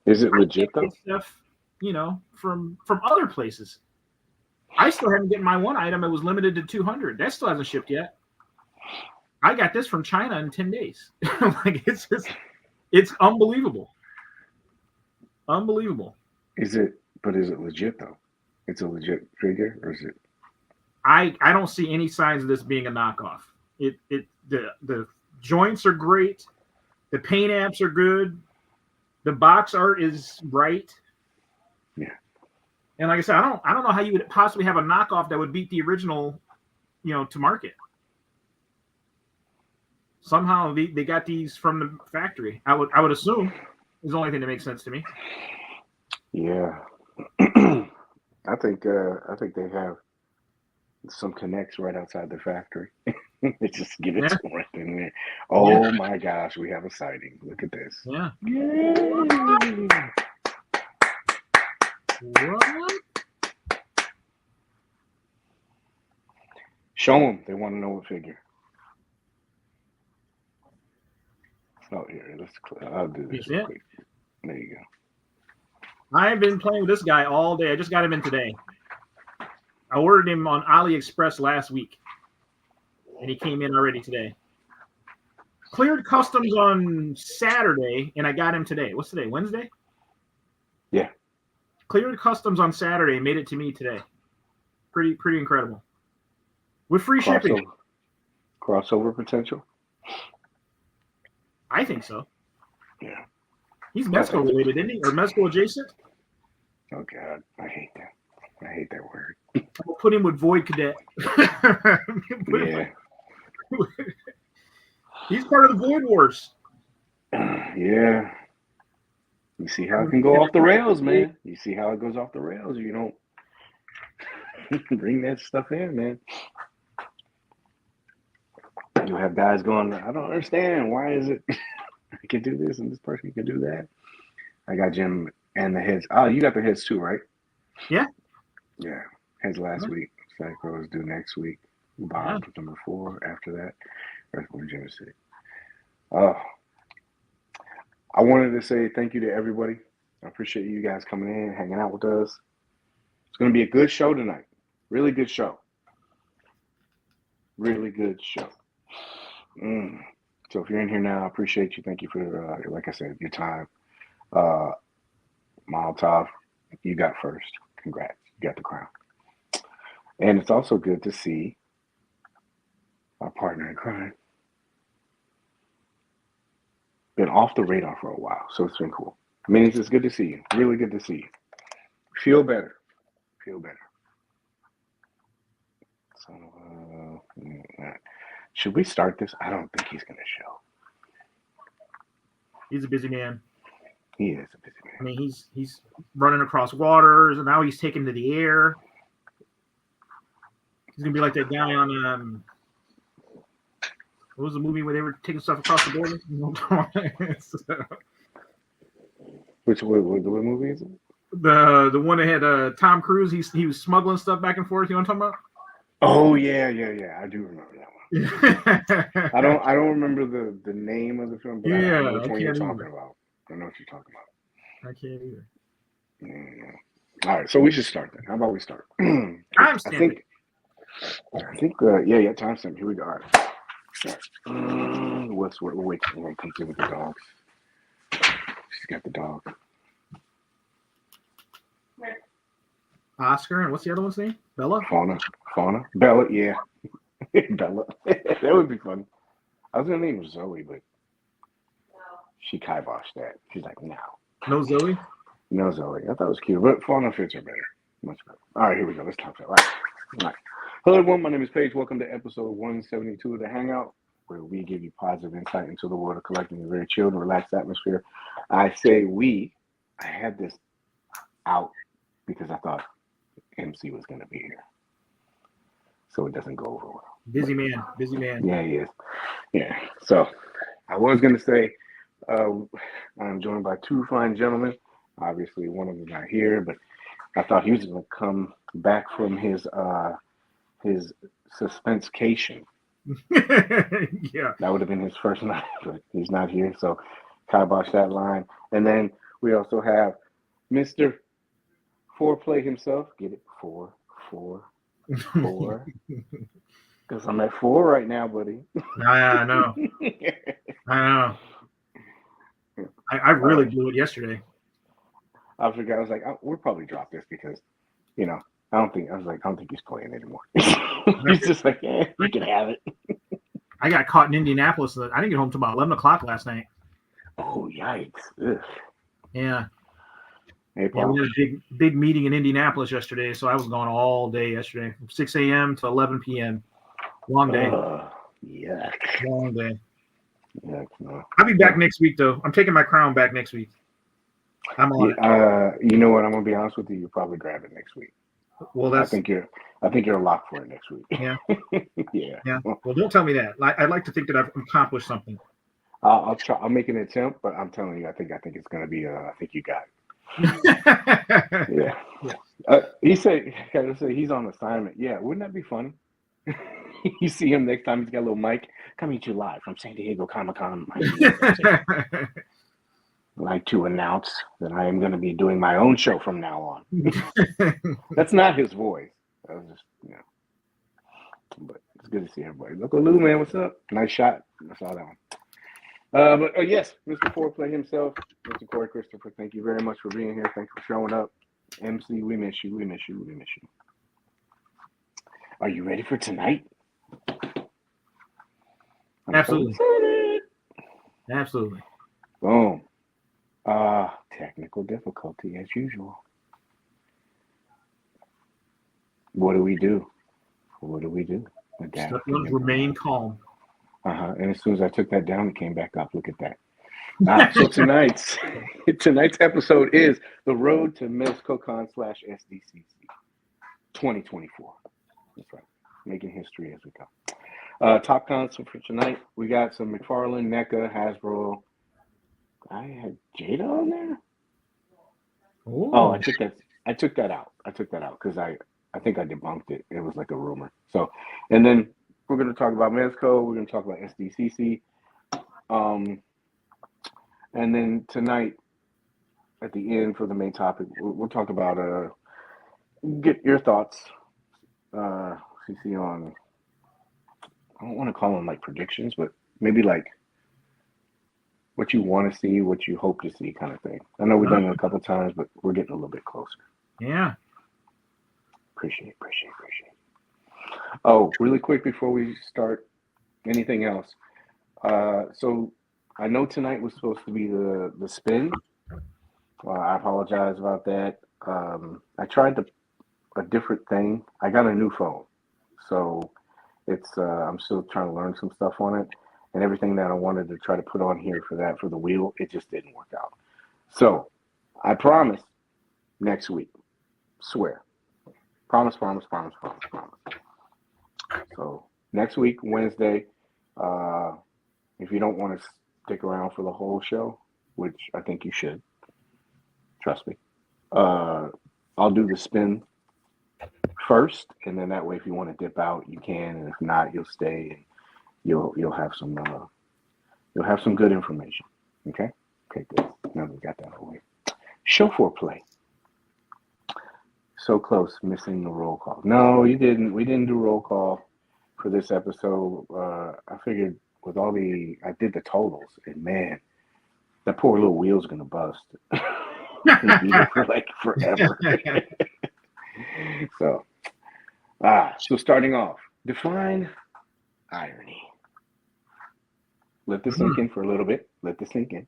Is it legit Get though? stuff, from other places. I still haven't gotten my one item. It was limited to 200. That still hasn't shipped yet. I got this from China in 10 days. It's unbelievable. Unbelievable. Is it? But is it legit though? It's a legit figure, or is it? I don't see any signs of this being a knockoff. The joints are great. The paint apps are good. The box art is right. Yeah. And like I said, I don't know how you would possibly have a knockoff that would beat the original, to market. Somehow they got these from the factory. I would assume is the only thing that makes sense to me. Yeah. I think they have some connects right outside the factory. They just give it Yeah, to them right in there. yeah, Oh my gosh, we have a sighting. Look at this. yeah. Yay! What? Show them. They want to know what figure. Oh, here. I'll do You this see real it? quick. There you go. I've been playing with this guy all day. I just got him in today. I ordered him on AliExpress last week, and he came in already today. Cleared customs on Saturday, and I got him today. What's today? Wednesday? Yeah. Cleared customs on Saturday and made it to me today. Pretty incredible. With free shipping. Crossover potential. I think so. Yeah. He's Mezco related, isn't he? Or Mezco adjacent? Oh God, I hate that. I hate that word. I'll put him with Void Cadet. Yeah. He's part of the Void Wars. Yeah. You see how it can go off the rails, man. You see how it goes off the rails. You don't bring that stuff in, man. You have guys going, I don't understand. Why is it I can do this and this person can do that? I got Jim and the heads. Oh, you got the heads too, right? Yeah. Yeah. Heads last week. Psycho is due next week. Bob number 4 after that. That's when Jim City. Oh. I wanted to say thank you to everybody. I appreciate you guys coming in, hanging out with us. It's going to be a good show tonight. Really good show. Really good show. So if you're in here now, I appreciate you. Thank you for, like I said, your time. Molotov, you got first. Congrats. You got the crown. And it's also good to see our partner in crime. Been off the radar for a while, so it's been cool. I mean, it's just good to see you. Really good to see you. Feel better. Feel better. So, should we start this? I don't think he's going to show. He's a busy man. He is a busy man. I mean, he's running across waters, and now he's taken to the air. He's going to be like that guy on what was the movie where they were taking stuff across the border? Which movie is it? The one that had Tom Cruise. He was smuggling stuff back and forth. You know what I'm talking about? Oh yeah. I do remember that one. I don't remember the name of the film, but I know which one you're talking about. I know what you're talking about. I can't either. Yeah. All right, so we should start then. How about we start? Timestamp. I think yeah, timestamp. Here we go. All right. We're waiting for him to come through with the dogs. She's got the dog. Oscar, and what's the other one's name? Bella? Fauna. Bella, yeah. Bella. That would be fun. I was gonna name her Zoe, but she kiboshed that. She's like, no. No Zoe? No Zoe. I thought it was cute, but Fauna fits her better. Much better. All right, here we go. Let's talk about it. All right. Hello, everyone. My name is Paige. Welcome to episode 172 of the Hangout, where we give you positive insight into the world of collecting in a very chilled and relaxed atmosphere. I say we. I had this out because I thought MC was going to be here, so it doesn't go over well. Busy man. Yeah, he is. Yeah. So I was going to say I'm joined by two fine gentlemen. Obviously, one of them not here, but I thought he was going to come back from his suspensecation. Yeah. That would have been his first night, but he's not here. So kibosh that line. And then We also have Mr. Foreplay himself. Get it? 4, 4, 4. Because I'm at 4 right now, buddy. I know. I know. I really blew it yesterday. I forgot. I was like, we'll probably drop this because, I don't think he's playing anymore. He's just like, you can have it. I got caught in Indianapolis. I didn't get home till about 11 o'clock last night. Oh, yikes. Ugh. Yeah. Hey, yeah, we had a big meeting in Indianapolis yesterday, so I was gone all day yesterday, from 6 a.m. to 11 p.m. Long day. Yuck. Long day. Yuck, no. I'll be back next week, though. I'm taking my crown back next week. I'm on it. You know what? I'm gonna be honest with you. You'll probably grab it next week. Well, I think you're locked for it next week. Yeah. Yeah. Well, don't tell me that. I'd like to think that I've accomplished something. I'll try. I'll make an attempt, but I'm telling you, I think it's gonna be. I think you got it. Yeah. He said he's on assignment. Yeah, wouldn't that be funny? You see him next time. He's got a little mic. Coming to you live from San Diego Comic-Con. I'd like to announce that I am going to be doing my own show from now on. That's not his voice. That was just, But it's good to see everybody. Look, Lou, man, what's up? Nice shot. I saw that one. But yes, Mr. Foreplay himself, Mr. Cory Christopher, thank you very much for being here. Thanks for showing up. MC, we miss you. We miss you. We miss you. Are you ready for tonight? Absolutely. Absolutely. Boom. Technical difficulty as usual. What do we do? Remain calm. And as soon as I took that down, it came back up. Look at that. So tonight's episode is the road to MezcoCon / SDCC 2024. That's right. Making history as we go. Top console for tonight. We got some McFarlane, Neca, Hasbro. I had Jada on there. Ooh. Oh, I took that out because I think I debunked it. It was like a rumor. So, and then we're going to talk about Mezco. We're going to talk about SDCC. And then tonight, at the end for the main topic, we'll talk about get your thoughts, CC, on, I don't want to call them like predictions, but maybe like what you want to see, what you hope to see kind of thing. I know we've done it a couple of times, but we're getting a little bit closer. Yeah. Appreciate it. Oh, really quick before we start anything else. So I know tonight was supposed to be the spin. I apologize about that. I tried a different thing. I got a new phone. So it's I'm still trying to learn some stuff on it. And everything that I wanted to try to put on here for the wheel, it just didn't work out. So I promise next week. Swear. Promise. So next week, Wednesday, if you don't want to stick around for the whole show, which I think you should, trust me, I'll do the spin first, and then that way if you want to dip out, you can, and if not, you'll stay and you'll have some good information. Okay, good. Now we got that away. Show foreplay. So close, missing the roll call. No, you didn't. We didn't do roll call for this episode. I figured with I did the totals, and man, that poor little wheel's gonna bust. Gonna be there for like forever. So starting off, define irony. Let this sink in for a little bit. Let this sink in.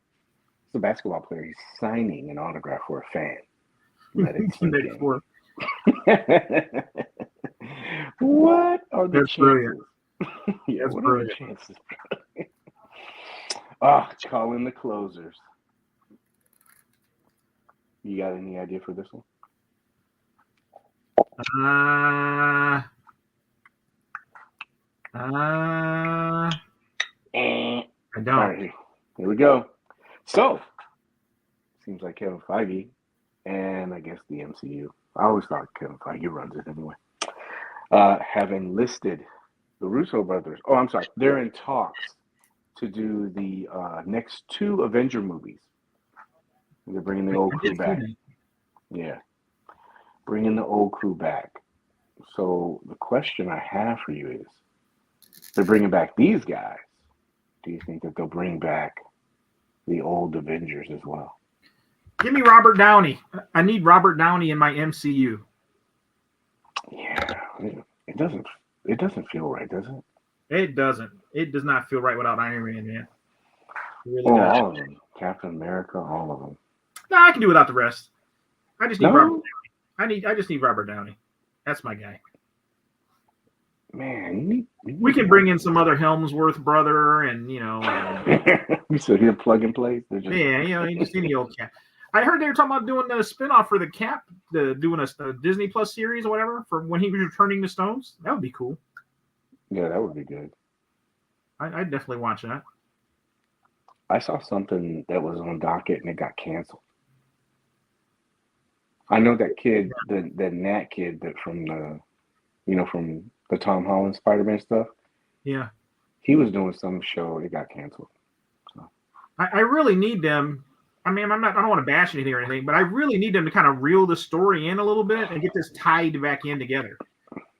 It's a basketball player. He's signing an autograph for a fan. Let it sink in. What are the chances? Yeah, That's what brilliant. Are the chances? Call in the closers. You got any idea for this one? I don't. All right, here we go. So, seems like Kevin Feige and I guess the MCU. I always thought Kevin Feige runs it anyway. Have enlisted the Russo brothers. Oh, I'm sorry. They're in talks to do the next 2 Avenger movies. They're bringing the old I crew did see back. that. Yeah, bringing the old crew back. So the question I have for you is, they're bringing back these guys. Do you think that they'll bring back the old Avengers as well? Give me Robert Downey. I need Robert Downey in my MCU. Yeah, it doesn't. It doesn't feel right, does it? It doesn't. It does not feel right without Iron Man, man. It really Oh, does. all of them. Captain America, all of them. No, I can do without the rest. I just need Robert No, Downey. I just need Robert Downey. That's my guy. man, you need We can bring in some other Helmsworth brother, and you said he'll plug and play. They're just... yeah, just any old cat. I heard they were talking about doing a spinoff for the Cap, doing a Disney Plus series or whatever for when he was returning to Stones. That would be cool. Yeah, that would be good. I'd definitely watch that. I saw something that was on docket and it got canceled. I know that kid, the Nat kid, that from from the Tom Holland Spider-Man stuff. Yeah, He was doing some show. It got canceled. So. I really need them. I mean, I don't want to bash anything or anything, but I really need them to kind of reel the story in a little bit and get this tied back in together.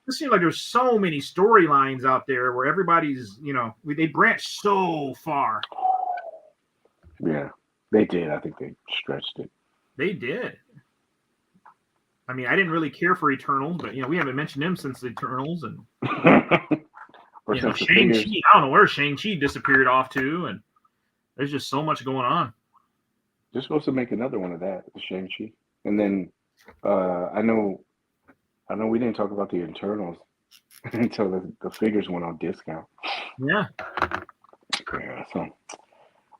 It seems like there's so many storylines out there where everybody's, they branch so far. Yeah, they did. I think they stretched it. They did. I mean, I didn't really care for Eternals, but we haven't mentioned him since the Eternals, and Shang-Chi. I don't know where Shang-Chi disappeared off to, and there's just so much going on. They're supposed to make another one of that, the Shang-Chi, and then I know we didn't talk about the Eternals until the figures went on discount. Yeah. Yeah. So,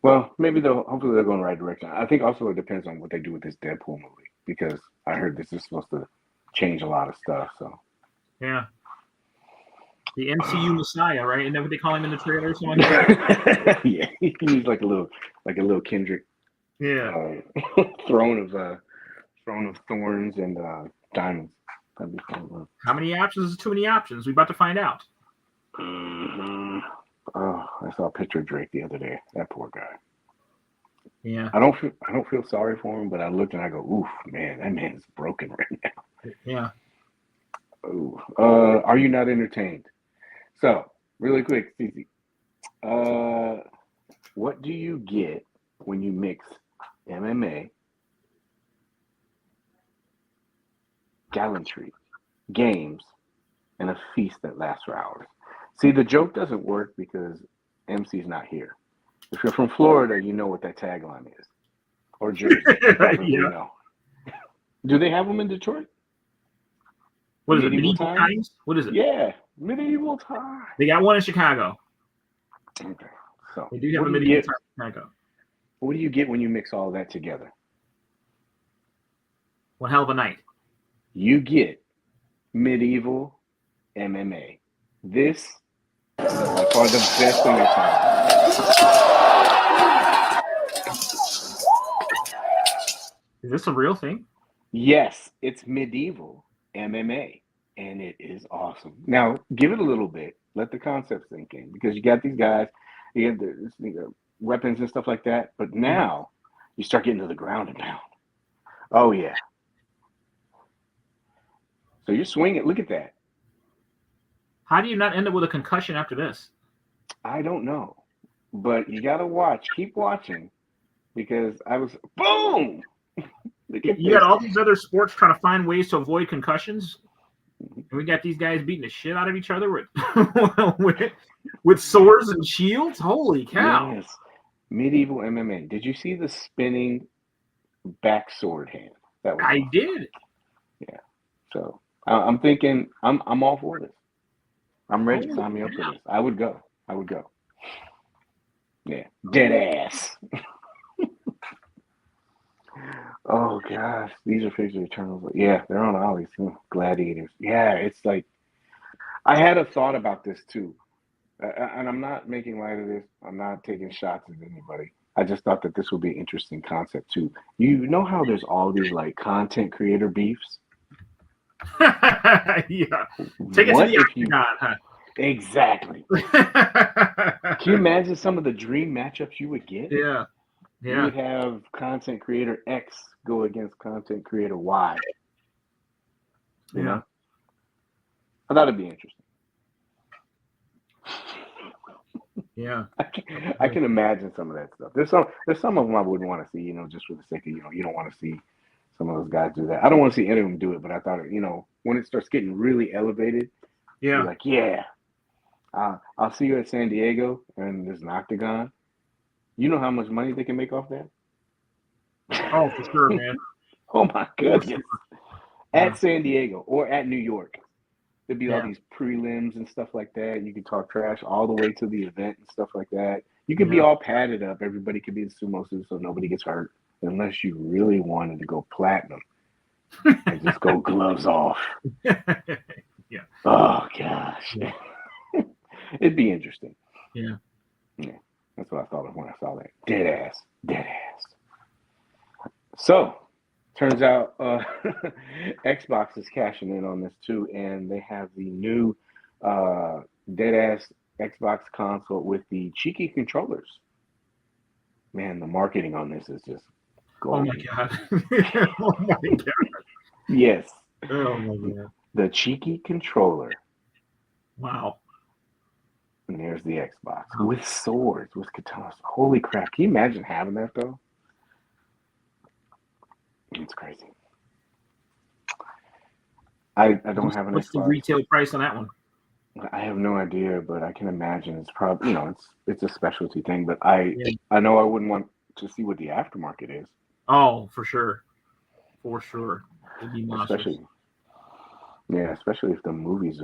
well, hopefully they'll go in the right direction. I think also it depends on what they do with this Deadpool movie, because I heard this is supposed to change a lot of stuff. So. Yeah. The MCU Messiah, right? Isn't that what they call him in the trailer or something like that? Yeah, he's like a little Kendrick. Yeah. Throne of thorns and diamonds. That'd be fun. How many options is too many options? We're about to find out. Mm-hmm. Oh, I saw a picture of Drake the other day. That poor guy. Yeah. I don't feel sorry for him, but I looked and I go, oof, man, that man's broken right now. Yeah. Ooh. Are you not entertained? So, really quick, Cece. What do you get when you mix MMA, gallantry, games, and a feast that lasts for hours? See, the joke doesn't work because MC's not here. If you're from Florida, you know what that tagline is. Or Jersey. You know. Do they have them in Detroit? What is it? Medieval times? What is it? Yeah, medieval times. They got one in Chicago. Okay, so they do have a medieval time in Chicago. What do you get when you mix all that together? One hell of a night. You get medieval MMA. This is by far the best thing you'll find. Is this a real thing? Yes, it's medieval MMA, and it is awesome. Now, give it a little bit. Let the concept sink in, because you got these guys, you got the weapons and stuff like that, but now you start getting to the ground and pound. Oh, yeah. So you're swinging. Look at that. How do you not end up with a concussion after this? I don't know, but you got to watch. Keep watching, because boom! You got all these other sports trying to find ways to avoid concussions, and we got these guys beating the shit out of each other with swords and shields. Holy cow! Yes, medieval MMA. Did you see the spinning back sword hand? That was I awesome. did. Yeah. So I'm thinking I'm all for this. I'm ready. Sign me up for this. I would go. Yeah. Dead ass. Oh gosh, these are figures of Eternals. Yeah, they're on Ollie's. Gladiators. Yeah, it's like I had a thought about this too, and I'm not making light of this. I'm not taking shots at anybody. I just thought that this would be an interesting concept too. You know how there's all these like content creator beefs? Yeah. Take it to the octagon, huh? Exactly. Can you imagine some of the dream matchups you would get? Yeah. Yeah. We'd have content creator X go against content creator Y. You know? I thought it'd be interesting. Yeah. I can imagine some of that stuff. There's some of them I wouldn't want to see, just for the sake of, you don't want to see some of those guys do that. I don't want to see any of them do it, but I thought, when it starts getting really elevated, Yeah. you're like, yeah, I'll see you at San Diego and there's an octagon. You know how much money they can make off that? Oh, for sure, man. Oh my goodness. Yeah. At San Diego or at New York. There'd be all Yeah. these prelims and stuff like that. You could talk trash all the way to the event and stuff like that. You could be all padded up. Everybody could be in sumo suits so nobody gets hurt, unless you really wanted to go platinum and just go gloves off. Yeah. Oh gosh. Yeah. It'd be interesting. Yeah. Yeah. That's what I thought of when I saw that. Dead ass. So, turns out Xbox is cashing in on this too, and they have the new dead-ass Xbox console with the cheeky controllers. Man, the marketing on this is just golden. Oh my god. Oh my god. Yes. Oh my god. The cheeky controller. Wow. And there's the Xbox with swords, with katanas. Holy crap. Can you imagine having that, though? It's crazy. I don't have an What's Xbox. the retail price on that one? I have no idea, but I can imagine it's probably, it's a specialty thing. But I know I wouldn't want to see what the aftermarket is. Oh, for sure. For sure. It'd be monstrous. Especially if the movie's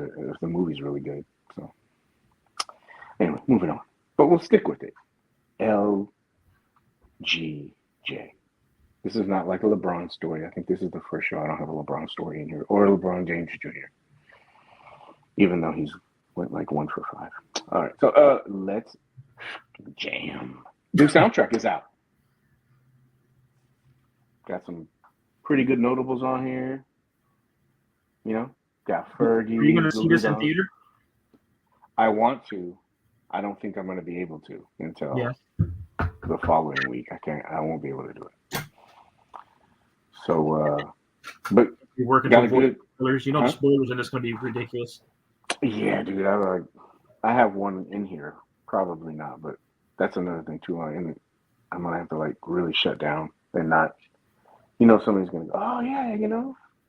really good. So anyway, moving on. But we'll stick with it. LGJ. This is not like a LeBron story. I think this is the first show I don't have a LeBron story in here, or a LeBron James Jr. Even though he's went like 1 for 5. All right, so let's jam. New soundtrack is out. Got some pretty good notables on here. Got Fergie. Are you going to see this in theater? I want to. I don't think I'm going to be able to until the following week. I won't be able to do it. So, but you're working got for spoilers. The spoilers in this going to be ridiculous. Yeah, dude. I have one in here. Probably not, but that's another thing too. I'm gonna have to like really shut down and not. Somebody's gonna go. Oh yeah,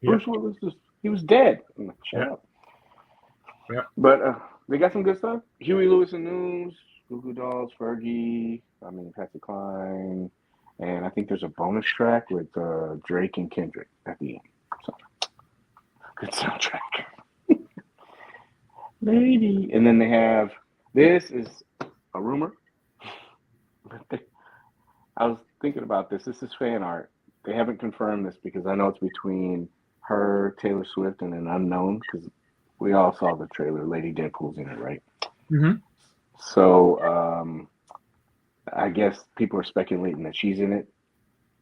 Bruce Willis he was dead. I'm like, shut up. Yeah. But they got some good stuff. Huey Lewis and News, Goo Goo Dolls, Fergie. Patsy Cline. And I think there's a bonus track with Drake and Kendrick at the end. So, good soundtrack. Lady. And then they have, this is a rumor. I was thinking about this. This is fan art. They haven't confirmed this because I know it's between her, Taylor Swift, and an unknown because we all saw the trailer. Lady Deadpool's in it, right? Mm-hmm. So, I guess people are speculating that she's in it.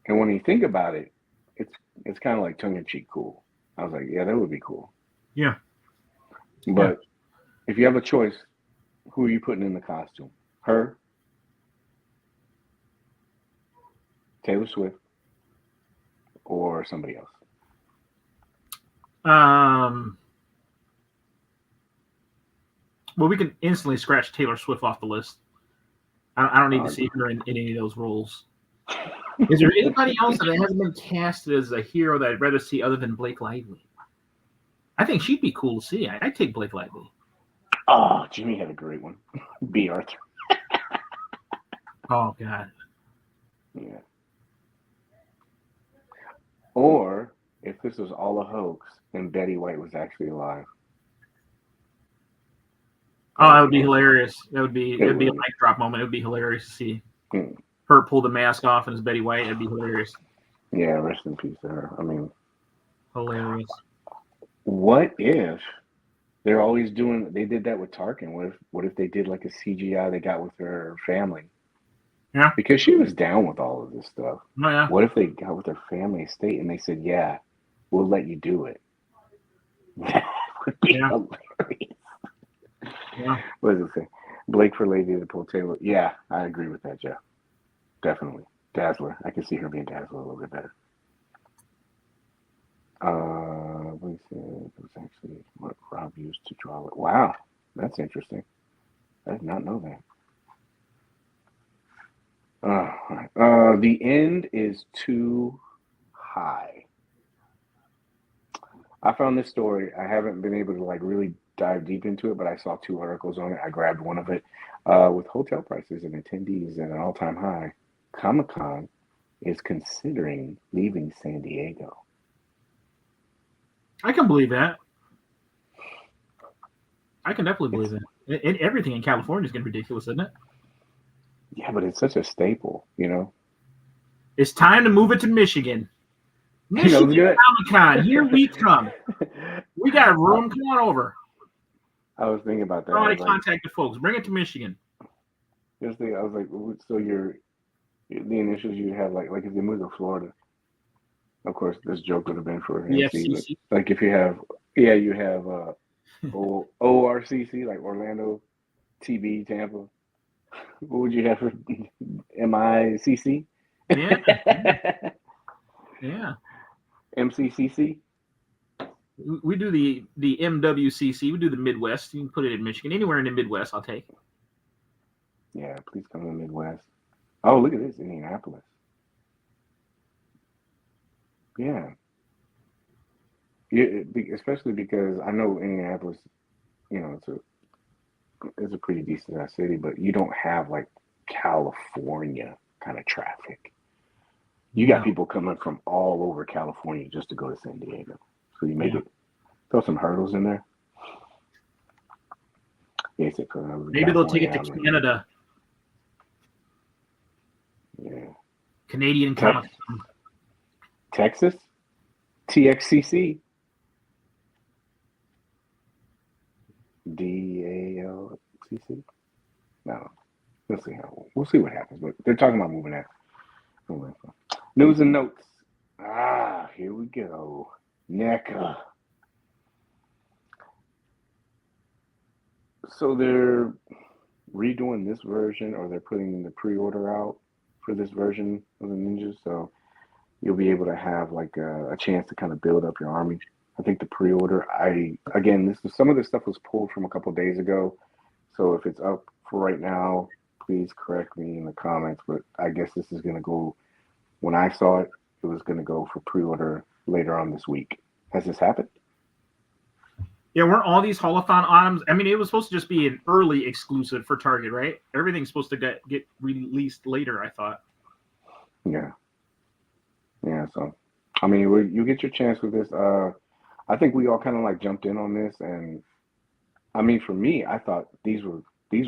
And when you think about it, it's kind of like tongue-in-cheek cool. I was like, yeah, that would be cool. Yeah. But if you have a choice, who are you putting in the costume? Her, Taylor Swift, or somebody else? Well, we can instantly scratch Taylor Swift off the list. I don't need to see her in any of those roles. Is there anybody else that hasn't been casted as a hero that I'd rather see other than Blake Lively? I think she'd be cool to see. I'd take Blake Lively. Oh, Jimmy had a great one. B. Arthur. Oh, God. Yeah. Or if this was all a hoax and Betty White was actually alive. Oh, that would be hilarious. It'd be a mic drop moment. It would be hilarious to see her pull the mask off and it's Betty White. It'd be hilarious. Yeah, rest in peace to her. Hilarious. What if they're always they did that with Tarkin? What if they did like a CGI they got with her family? Yeah. Because she was down with all of this stuff. Oh, yeah. What if they got with her family estate and they said, yeah, we'll let you do it? That would be hilarious. Yeah. What does it say? Blake for Lady to pull Taylor. Yeah, I agree with that, Jeff. Definitely. Dazzler. I can see her being Dazzler a little bit better. What he said it was actually what Rob used to draw it. Wow, that's interesting. I did not know that. All right. The end is too high. I found this story. I haven't been able to like really dive deep into it, but I saw 2 articles on it. I grabbed one of it. With hotel prices and attendees at an all-time high, Comic-Con is considering leaving San Diego. I can believe that. I can definitely believe that. Everything in California is getting ridiculous, isn't it? Yeah, but it's such a staple, you know. It's time to move it to Michigan. Michigan Comic-Con, here we come. We got room. Come on over. I was thinking about that. Already contact the folks. Bring it to Michigan. I was like, so the initials you have like if they move to Florida, of course this joke would have been for FCC. Like if you have ORCC like Orlando, TB, Tampa. What would you have for MICC? Yeah. Yeah. MCCC. We do the MWCC. We do the Midwest. You can put it in Michigan. Anywhere in the Midwest, I'll take. Yeah, please come to the Midwest. Oh, look at this, Indianapolis. Yeah. Especially because I know Indianapolis, you know, it's a pretty decent city, but you don't have like California kind of traffic. You got people coming from all over California just to go to San Diego. So you make it, throw some hurdles in there. Basically, maybe they'll take it to Canada. Yeah. Canadian Comic. Texas? TXCC? DALCC? No. We'll see what happens. But they're talking about moving that. News and notes. Here we go. Neca. So they're redoing this version, or they're putting the pre-order out for this version of the Ninjas. So you'll be able to have like a chance to kind of build up your army. I think the pre-order, some of this stuff was pulled from a couple of days ago. So if it's up for right now, please correct me in the comments. But I guess this is going to go, when I saw it, it was going to go for pre-order later on this week. Has this happened? Yeah, weren't all these holothon items? I mean, it was supposed to just be an early exclusive for Target, right? Everything's supposed to get released later, I thought. Yeah. Yeah, so, I mean, you get your chance with this. I think we all kind of like jumped in on this, and I mean, for me, I thought these were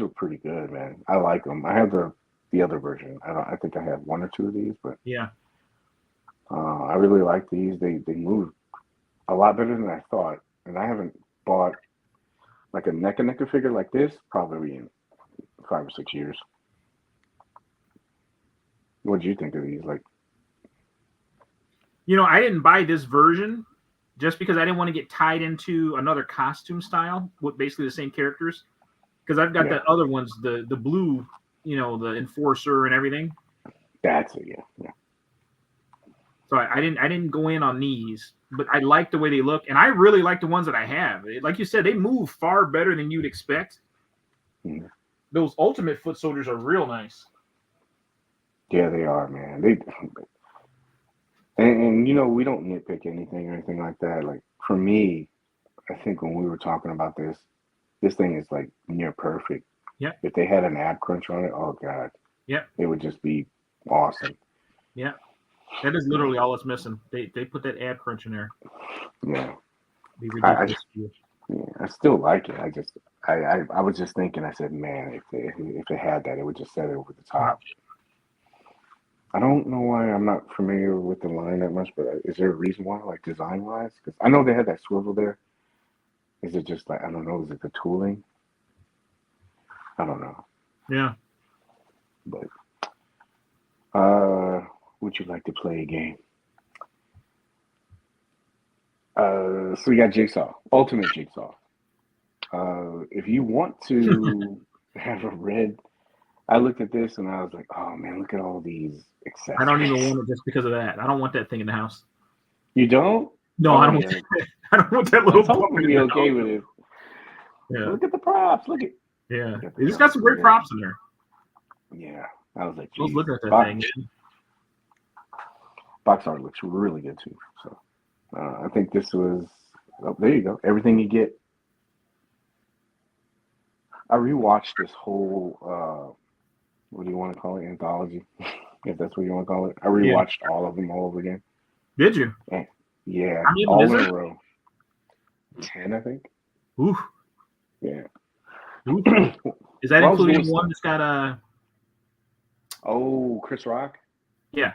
pretty good, man. I like them. I have the other version. I think I have 1 or 2 of these, but yeah, I really like these. They move a lot better than I thought, and I haven't bought like a Neca figure like this probably in 5 or 6 years. What do you think of these? Like, you know, I didn't buy this version just because I didn't want to get tied into another costume style with basically the same characters. Because I've got the other ones, the blue, you know, the Enforcer and everything. That's it, yeah. So I didn't go in on these, but I like the way they look, and I really like the ones that I have. Like you said, they move far better than you'd expect. Mm. Those Ultimate Foot Soldiers are real nice. Yeah, they are, man. And you know, we don't nitpick anything or anything like that. Like for me, I think when we were talking about this thing is like near perfect. Yeah. If they had an ab crunch on it, oh god. Yeah. It would just be awesome. Yeah. That is literally all it's missing. They put that ab crunch in there. Yeah. Be ridiculous. I still like it. I was just thinking. I said, man, if it had that, it would just set it over the top. I don't know why I'm not familiar with the line that much, but is there a reason why, like design wise? Because I know they had that swivel there. Is it just like, I don't know, is it the tooling? I don't know. Yeah. But would you like to play a game? So we got Jigsaw, Ultimate Jigsaw. If you want to have a red I looked at this and I was like, oh man, look at all these accessories. I don't even want it just because of that. I don't want that thing in the house. You don't? No, Oh, I don't. yeah. I don't want that little. Let's hope we'll be okay with it. Yeah. Look at the props. Look at. Yeah. It's got some great props in there. Yeah. I was like, I was geez, looking at that thing. box art looks really good too. So I think this was. Oh, there you go. Everything you get. I rewatched this whole. What do you want to call it? Anthology, if that's what you want to call it. I rewatched all of them all over again. Did you? Yeah, How many all is in there? a row. 10, I think. Ooh. Yeah. Ooh. Is that including one that's got a? Oh, Chris Rock. Yeah.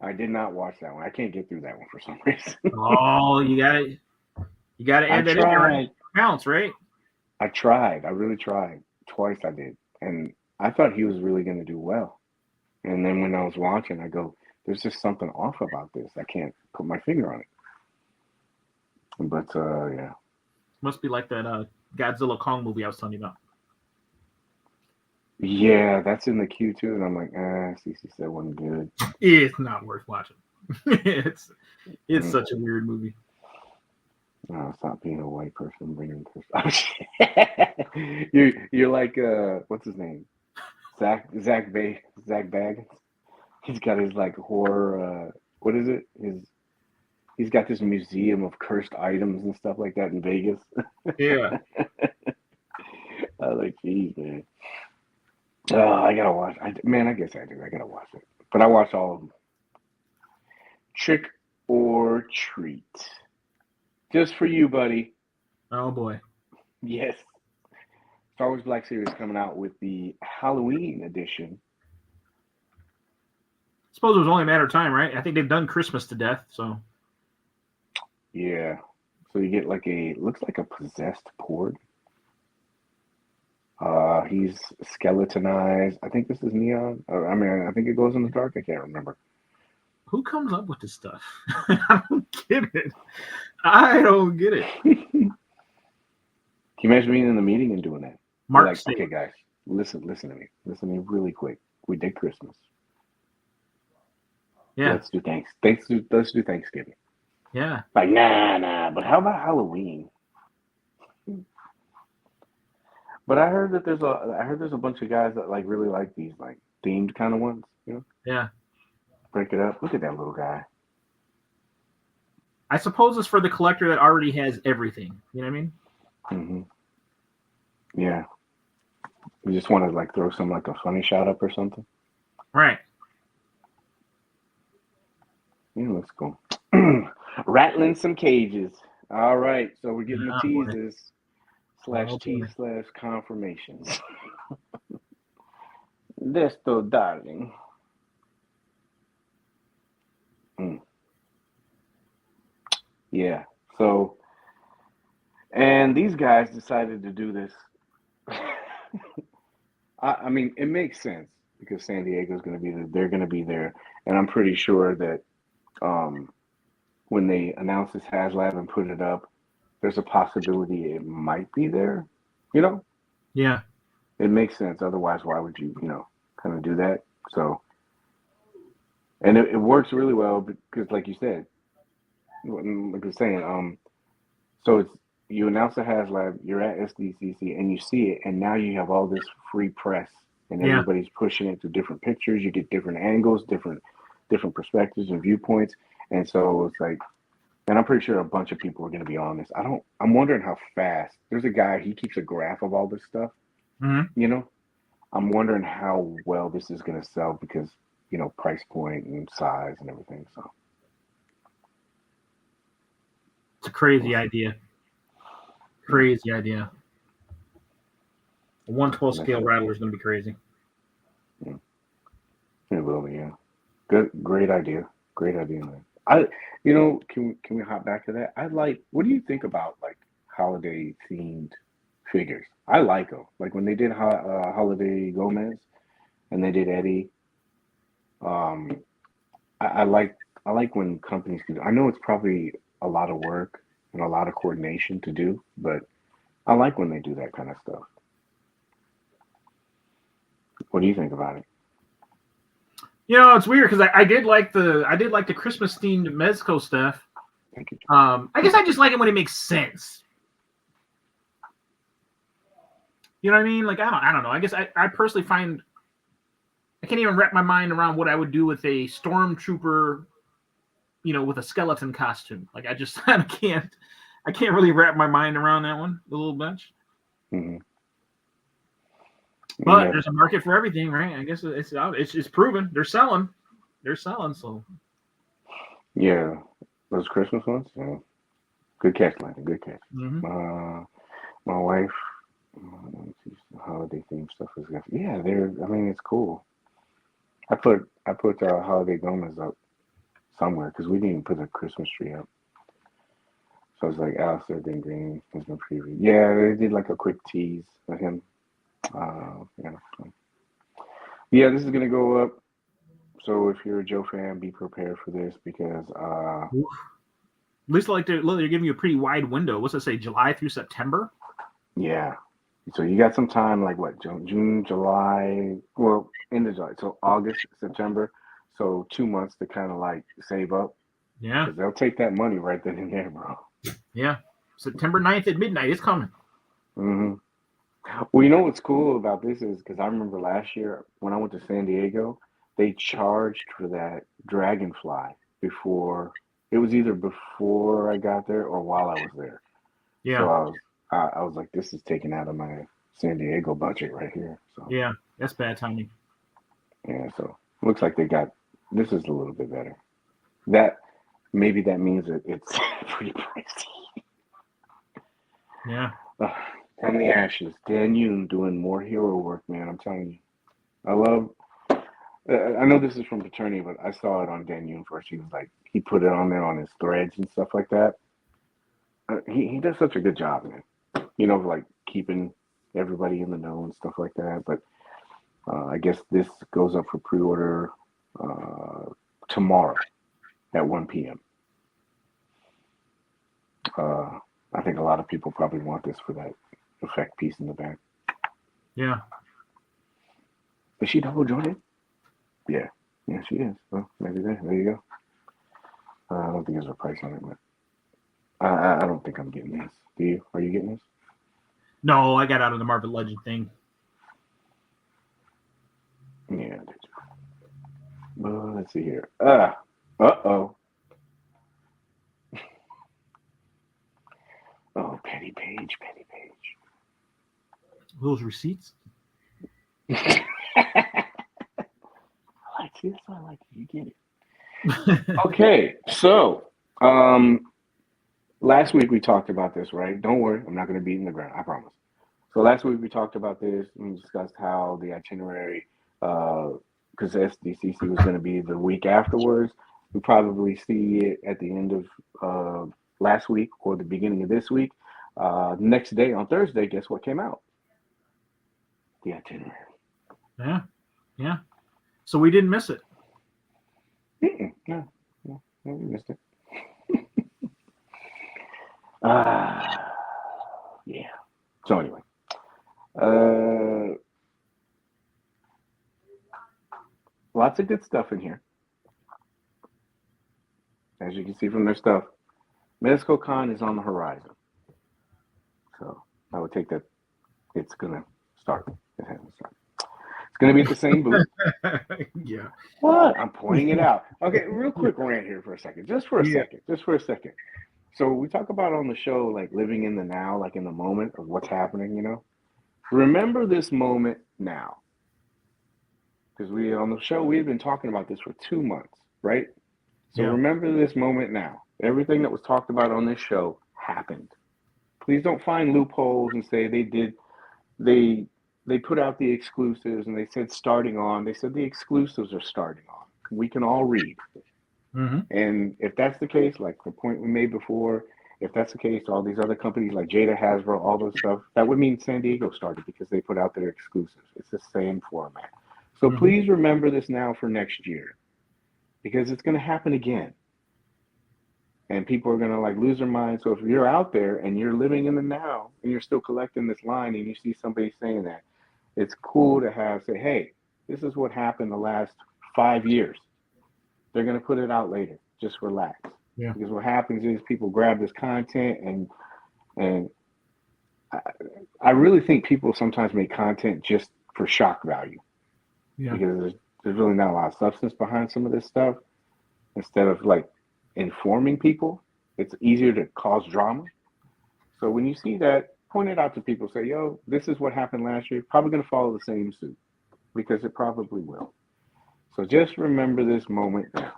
I did not watch that one. I can't get through that one for some reason. Oh, you gotta add that in there. Right? Counts, right? I tried. I really tried. Twice I did, and I thought he was really going to do well. And then when I was watching, I go, "There's just something off about this. I can't put my finger on it." But yeah. Must be like that Godzilla Kong movie I was telling you about. Yeah, that's in the queue too, and I'm like, CC said wasn't good. It's not worth watching. it's such a weird movie. No, it's not being a white person bringing Chris. You're like what's his name? Zach Baggins. He's got his like horror. What is it? He's got this museum of cursed items and stuff like that in Vegas. Yeah. I was like, geez, man. I gotta watch. I guess I do. I gotta watch it. But I watched all of them. Trick or Treat. Just for you, buddy. Oh boy. Yes. Star Wars Black Series coming out with the Halloween edition. I suppose it was only a matter of time, right? I think they've done Christmas to death, so. Yeah. So you get looks like a possessed Porg. He's skeletonized. I think this is neon. I think it glows in the dark. I can't remember. Who comes up with this stuff? I don't get it. I don't get it. Can you imagine being in the meeting and doing that? Mark, like, okay, guys, listen to me. Listen to me really quick. We did Christmas. Yeah. Let's do Thanksgiving. Yeah. Like, nah. But how about Halloween? But I heard that there's a bunch of guys that like really like these like themed kind of ones, you know? Yeah. Break it up. Look at that little guy. I suppose it's for the collector that already has everything. You know what I mean? Mm-hmm. Yeah. You just want to like throw some like a funny shot up or something. Right. Yeah, let's go. Rattling some cages. All right. So we're getting the teases / confirmations. Desto, darling. Yeah. So, and these guys decided to do this. I mean, it makes sense because San Diego's going to be there. They're going to be there, and I'm pretty sure that when they announce this Haslab and put it up, there's a possibility it might be there. You know? Yeah. It makes sense. Otherwise, why would you, kind of do that? So, and it works really well because, like you said, like I was saying, so you announce the Haslab, you're at SDCC, and you see it, and now you have all this free press, and everybody's pushing it to different pictures. You get different angles, different perspectives and viewpoints, and so it's like, and I'm pretty sure a bunch of people are going to be on this. I'm wondering how fast. There's a guy, he keeps a graph of all this stuff. Mm-hmm. I'm wondering how well this is going to sell because, price point and size and everything. So it's a crazy idea. Crazy idea. A 1/12 scale rattler is going to be crazy. Yeah. It will be, yeah. Great idea. Great idea, man. Can we hop back to that? What do you think about like holiday themed figures? I like them. Like when they did Holiday Gomez and they did Eddie. I like when companies can. I know it's probably a lot of work and a lot of coordination to do, but I like when they do that kind of stuff. What do you think about it? It's weird because I did like the Christmas themed Mezco stuff. Thank you. I guess I just like it when it makes sense. You know what I mean? Like I don't know. I guess I personally find I can't even wrap my mind around what I would do with a stormtrooper, with a skeleton costume. Like I can't really wrap my mind around that one a little bunch. Mm-hmm. But there's a market for everything, right? I guess it's out. It's proven. They're selling. So. Yeah, those Christmas ones. Yeah. Good catch, Landon. Good catch. Mm-hmm. My wife, holiday themed stuff is good. Yeah, it's cool. I put holiday donuts up somewhere because we didn't even put a Christmas tree up. So I was like, Alistair Ben Green has been previewed. Yeah, they did like a quick tease of him. Yeah, this is gonna go up. So if you're a Joe fan, be prepared for this because at least they're giving you a pretty wide window. What's it say? July through September? Yeah. So you got some time, like what, June, July, well, end of July. So August, September. So 2 months to kind of like save up. Yeah. Because they'll take that money right then and there, bro. Yeah. September 9th at midnight. It's coming. Mm-hmm. Well, what's cool about this is because I remember last year when I went to San Diego, they charged for that dragonfly before. It was either before I got there or while I was there. Yeah. So I was like, this is taken out of my San Diego budget right here. So yeah, that's bad timing. Yeah, so looks like this is a little bit better. Maybe that means it's pretty pricey. Yeah. From the ashes, Dan Yoon doing more hero work, man. I'm telling you. I know this is from Paternity, but I saw it on Dan Yoon first. He was like, he put it on there on his threads and stuff like that. He does such a good job, man. Like keeping everybody in the know and stuff like that. But I guess this goes up for pre-order tomorrow at 1 p.m. I think a lot of people probably want this for that effect piece in the back. Yeah. Is she double jointed? Yeah. Yeah, she is. Well, maybe there you go. I don't think there's a price on it, but I don't think I'm getting this. Do you? Are you getting this? No, I got out of the Marvel Legend thing. Yeah, I did. Well, let's see here. Uh-oh. Oh, Petty Paige. Those receipts? I like this. I like it. You get it. Okay, so last week we talked about this, right? Don't worry, I'm not going to beat in the ground, I promise. So last week we talked about this and we discussed how the itinerary, because SDCC was going to be the week afterwards. We probably see it at the end of last week or the beginning of this week. Next day on Thursday, guess what came out? The itinerary. Yeah. So we didn't miss it. No, we missed it. Yeah. So anyway, lots of good stuff in here. As you can see from their stuff, Mezco Con is on the horizon. So I would take that it's gonna start. It hasn't started. It's gonna be at the same booth. Yeah. What? I'm pointing it out. Okay, real quick rant here for a second. Just for a second. So we talk about on the show, like living in the now, like in the moment of what's happening, Remember this moment now. Because on the show, we've been talking about this for 2 months, right? So Remember this moment now. Everything that was talked about on this show happened. Please don't find loopholes and say they put out the exclusives and they said they said the exclusives are starting on. We can all read. Mm-hmm. And if that's the case, like the point we made before, if that's the case, all these other companies like Jada, Hasbro, all those stuff, that would mean San Diego started because they put out their exclusives. It's the same format. So please remember this now for next year because it's going to happen again. And people are going to like lose their mind. So if you're out there and you're living in the now and you're still collecting this line and you see somebody saying that, it's cool to say, hey, this is what happened the last 5 years. They're going to put it out later. Just relax. Yeah. Because what happens is people grab this content and I really think people sometimes make content just for shock value. Yeah. Because there's really not a lot of substance behind some of this stuff. Instead of like informing people, it's easier to cause drama. So when you see that, point it out to people. Say, yo, this is what happened last year. Probably going to follow the same suit because it probably will. So just remember this moment now.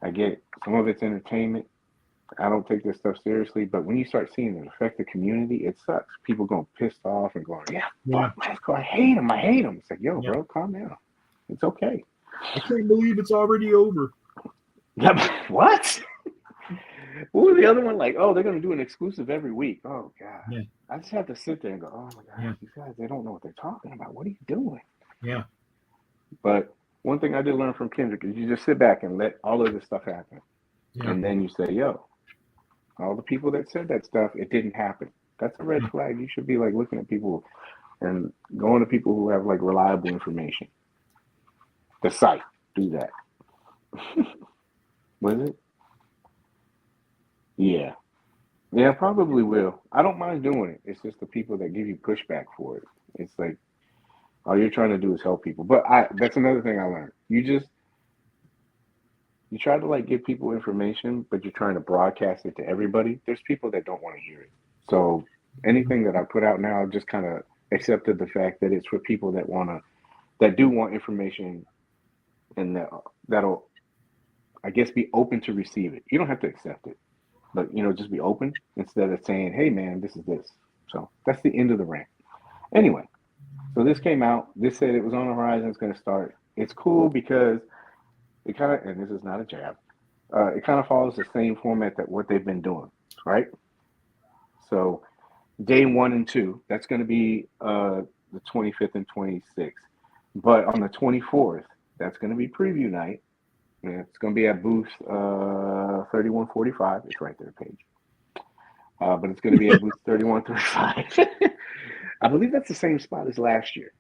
I get it. Some of it's entertainment. I don't take this stuff seriously, but when you start seeing it affect the community, it sucks. People going pissed off and going, yeah, fuck Mezco, I hate him. It's like, yo, bro, calm down. It's okay. I can't believe it's already over. What? What was the other one like? Oh, they're going to do an exclusive every week. Oh, God. Yeah. I just have to sit there and go, oh, my God, these guys, they don't know what they're talking about. What are you doing? Yeah. But one thing I did learn from Kendrick is you just sit back and let all of this stuff happen. Yeah. And then you say, yo, all the people that said that stuff, it didn't happen. That's a red flag. You should be like looking at people and going to people who have like reliable information. The site, do that. Was it? Yeah. Yeah, probably will. I don't mind doing it. It's just the people that give you pushback for it. It's like, all you're trying to do is help people. But that's another thing I learned. You try to like give people information, but you're trying to broadcast it to everybody. There's people that don't want to hear it. So anything that I put out now, I've just kind of accepted the fact that it's for people that do want information and that'll, I guess, be open to receive it. You don't have to accept it, but, just be open instead of saying, hey, man, this is this. So that's the end of the rant. Anyway, so this came out. This said it was on the horizon. It's going to start. It's cool because it kind of, and this is not a jab, it kind of follows the same format that what they've been doing, right? So day 1 and 2, that's going to be the 25th and 26th. But on the 24th, that's going to be preview night. And it's going to be at booth 3145. It's right there, Paige. But it's going to be at booth 3135. I believe that's the same spot as last year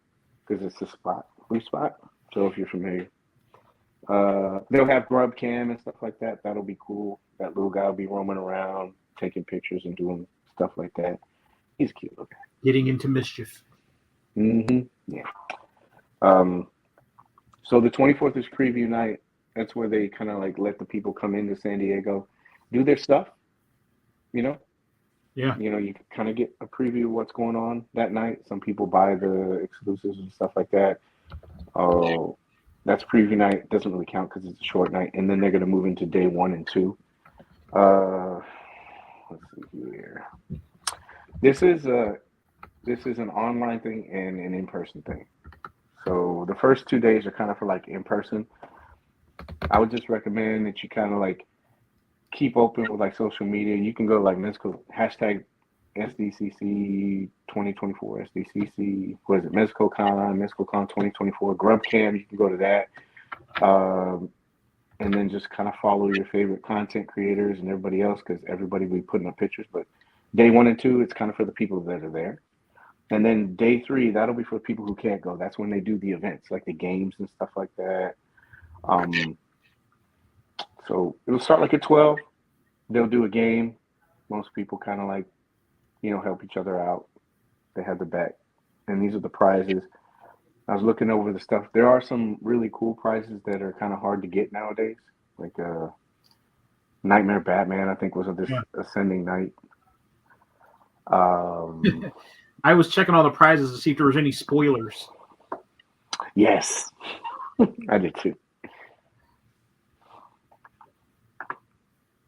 because it's the booth spot. So if you're familiar. They'll have grub cam and stuff like that. That'll be cool. That little guy will be roaming around, taking pictures and doing stuff like that. He's cute looking. Getting into mischief. Mm-hmm. Yeah. So the 24th is preview night. That's where they kind of like let the people come into San Diego, do their stuff. Yeah. You kind of get a preview of what's going on that night. Some people buy the exclusives and stuff like that. Oh. That's preview night. Doesn't really count because it's a short night, and then they're going to move into day 1 and 2. Let's see here. This is an online thing and an in-person thing. So the first 2 days are kind of for like in-person. I would just recommend that you kind of like keep open with like social media. You can go to like Mezco hashtag SDCC 2024 SDCC. What is it? MezcoCon 2024. GrubCam. You can go to that, and then just kind of follow your favorite content creators and everybody else because everybody will be putting up pictures. But day 1 and 2, it's kind of for the people that are there, and then day 3, that'll be for people who can't go. That's when they do the events, like the games and stuff like that. So it'll start like at 12. They'll do a game. Most people kind of like, help each other out. They have the bet. And these are the prizes. I was looking over the stuff. There are some really cool prizes that are kind of hard to get nowadays. Like Nightmare Batman, I think, was this ascending night. I was checking all the prizes to see if there was any spoilers. Yes. I did too.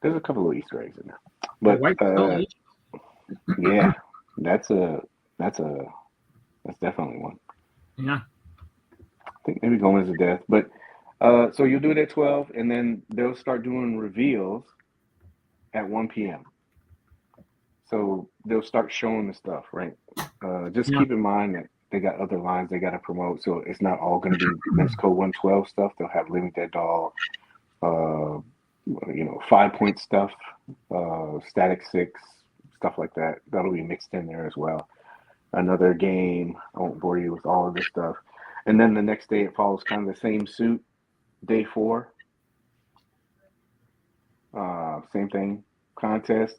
There's a couple of Easter eggs in there. But yeah, that's definitely one. Yeah. I think maybe Gomez is death. But so you'll do it at 12, and then they'll start doing reveals at 1 p.m. So they'll start showing the stuff, right? Just keep in mind that they got other lines they got to promote, so it's not all going to be Mezco 112 stuff. They'll have Living Dead Doll, 5-point stuff, Static 6, stuff like that. That'll be mixed in there as well. another game. I won't bore you with all of this stuff. And then the next day it follows kind of the same suit. Day 4, same thing. Contest,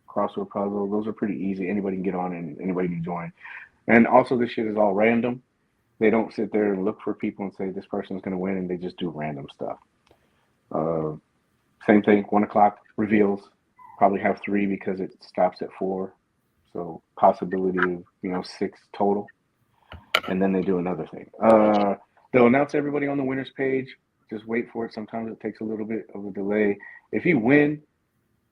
crossword puzzle. Those are pretty easy. Anybody can get on and anybody can join. And also, this shit is all random. They don't sit there and look for people and say this person's going to win, and they just do random stuff. Uh, Same thing. 1 o'clock reveals. Probably have 3 because it stops at 4. So possibility of 6 total. And then they do another thing. They'll announce everybody on the winners page. Just wait for it. Sometimes it takes a little bit of a delay. If you win,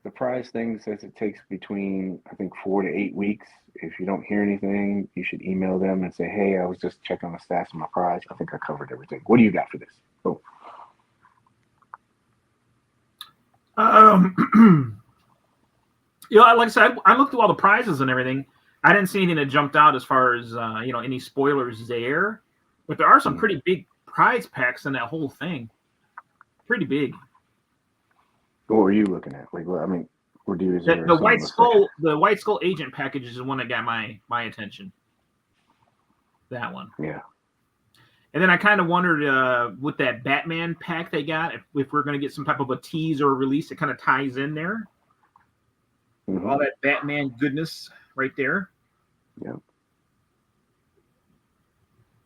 the prize thing says it takes between, I think, 4 to 8 weeks. If you don't hear anything, you should email them and say, hey, I was just checking the stats of my prize. I think I covered everything. What do you got for this? Oh. Like I said, I looked through all the prizes and everything. I didn't see anything that jumped out as far as any spoilers there. But there are some pretty big prize packs in that whole thing. Pretty big. What were you looking at? Like, well, I mean, or do you? The White Skull, the White Skull Agent package is the one that got my attention. That one. Yeah. And then I kind of wondered with that Batman pack they got, if we're going to get some type of a tease or a release that kind of ties in there. Mm-hmm. All that Batman goodness right there. Yeah.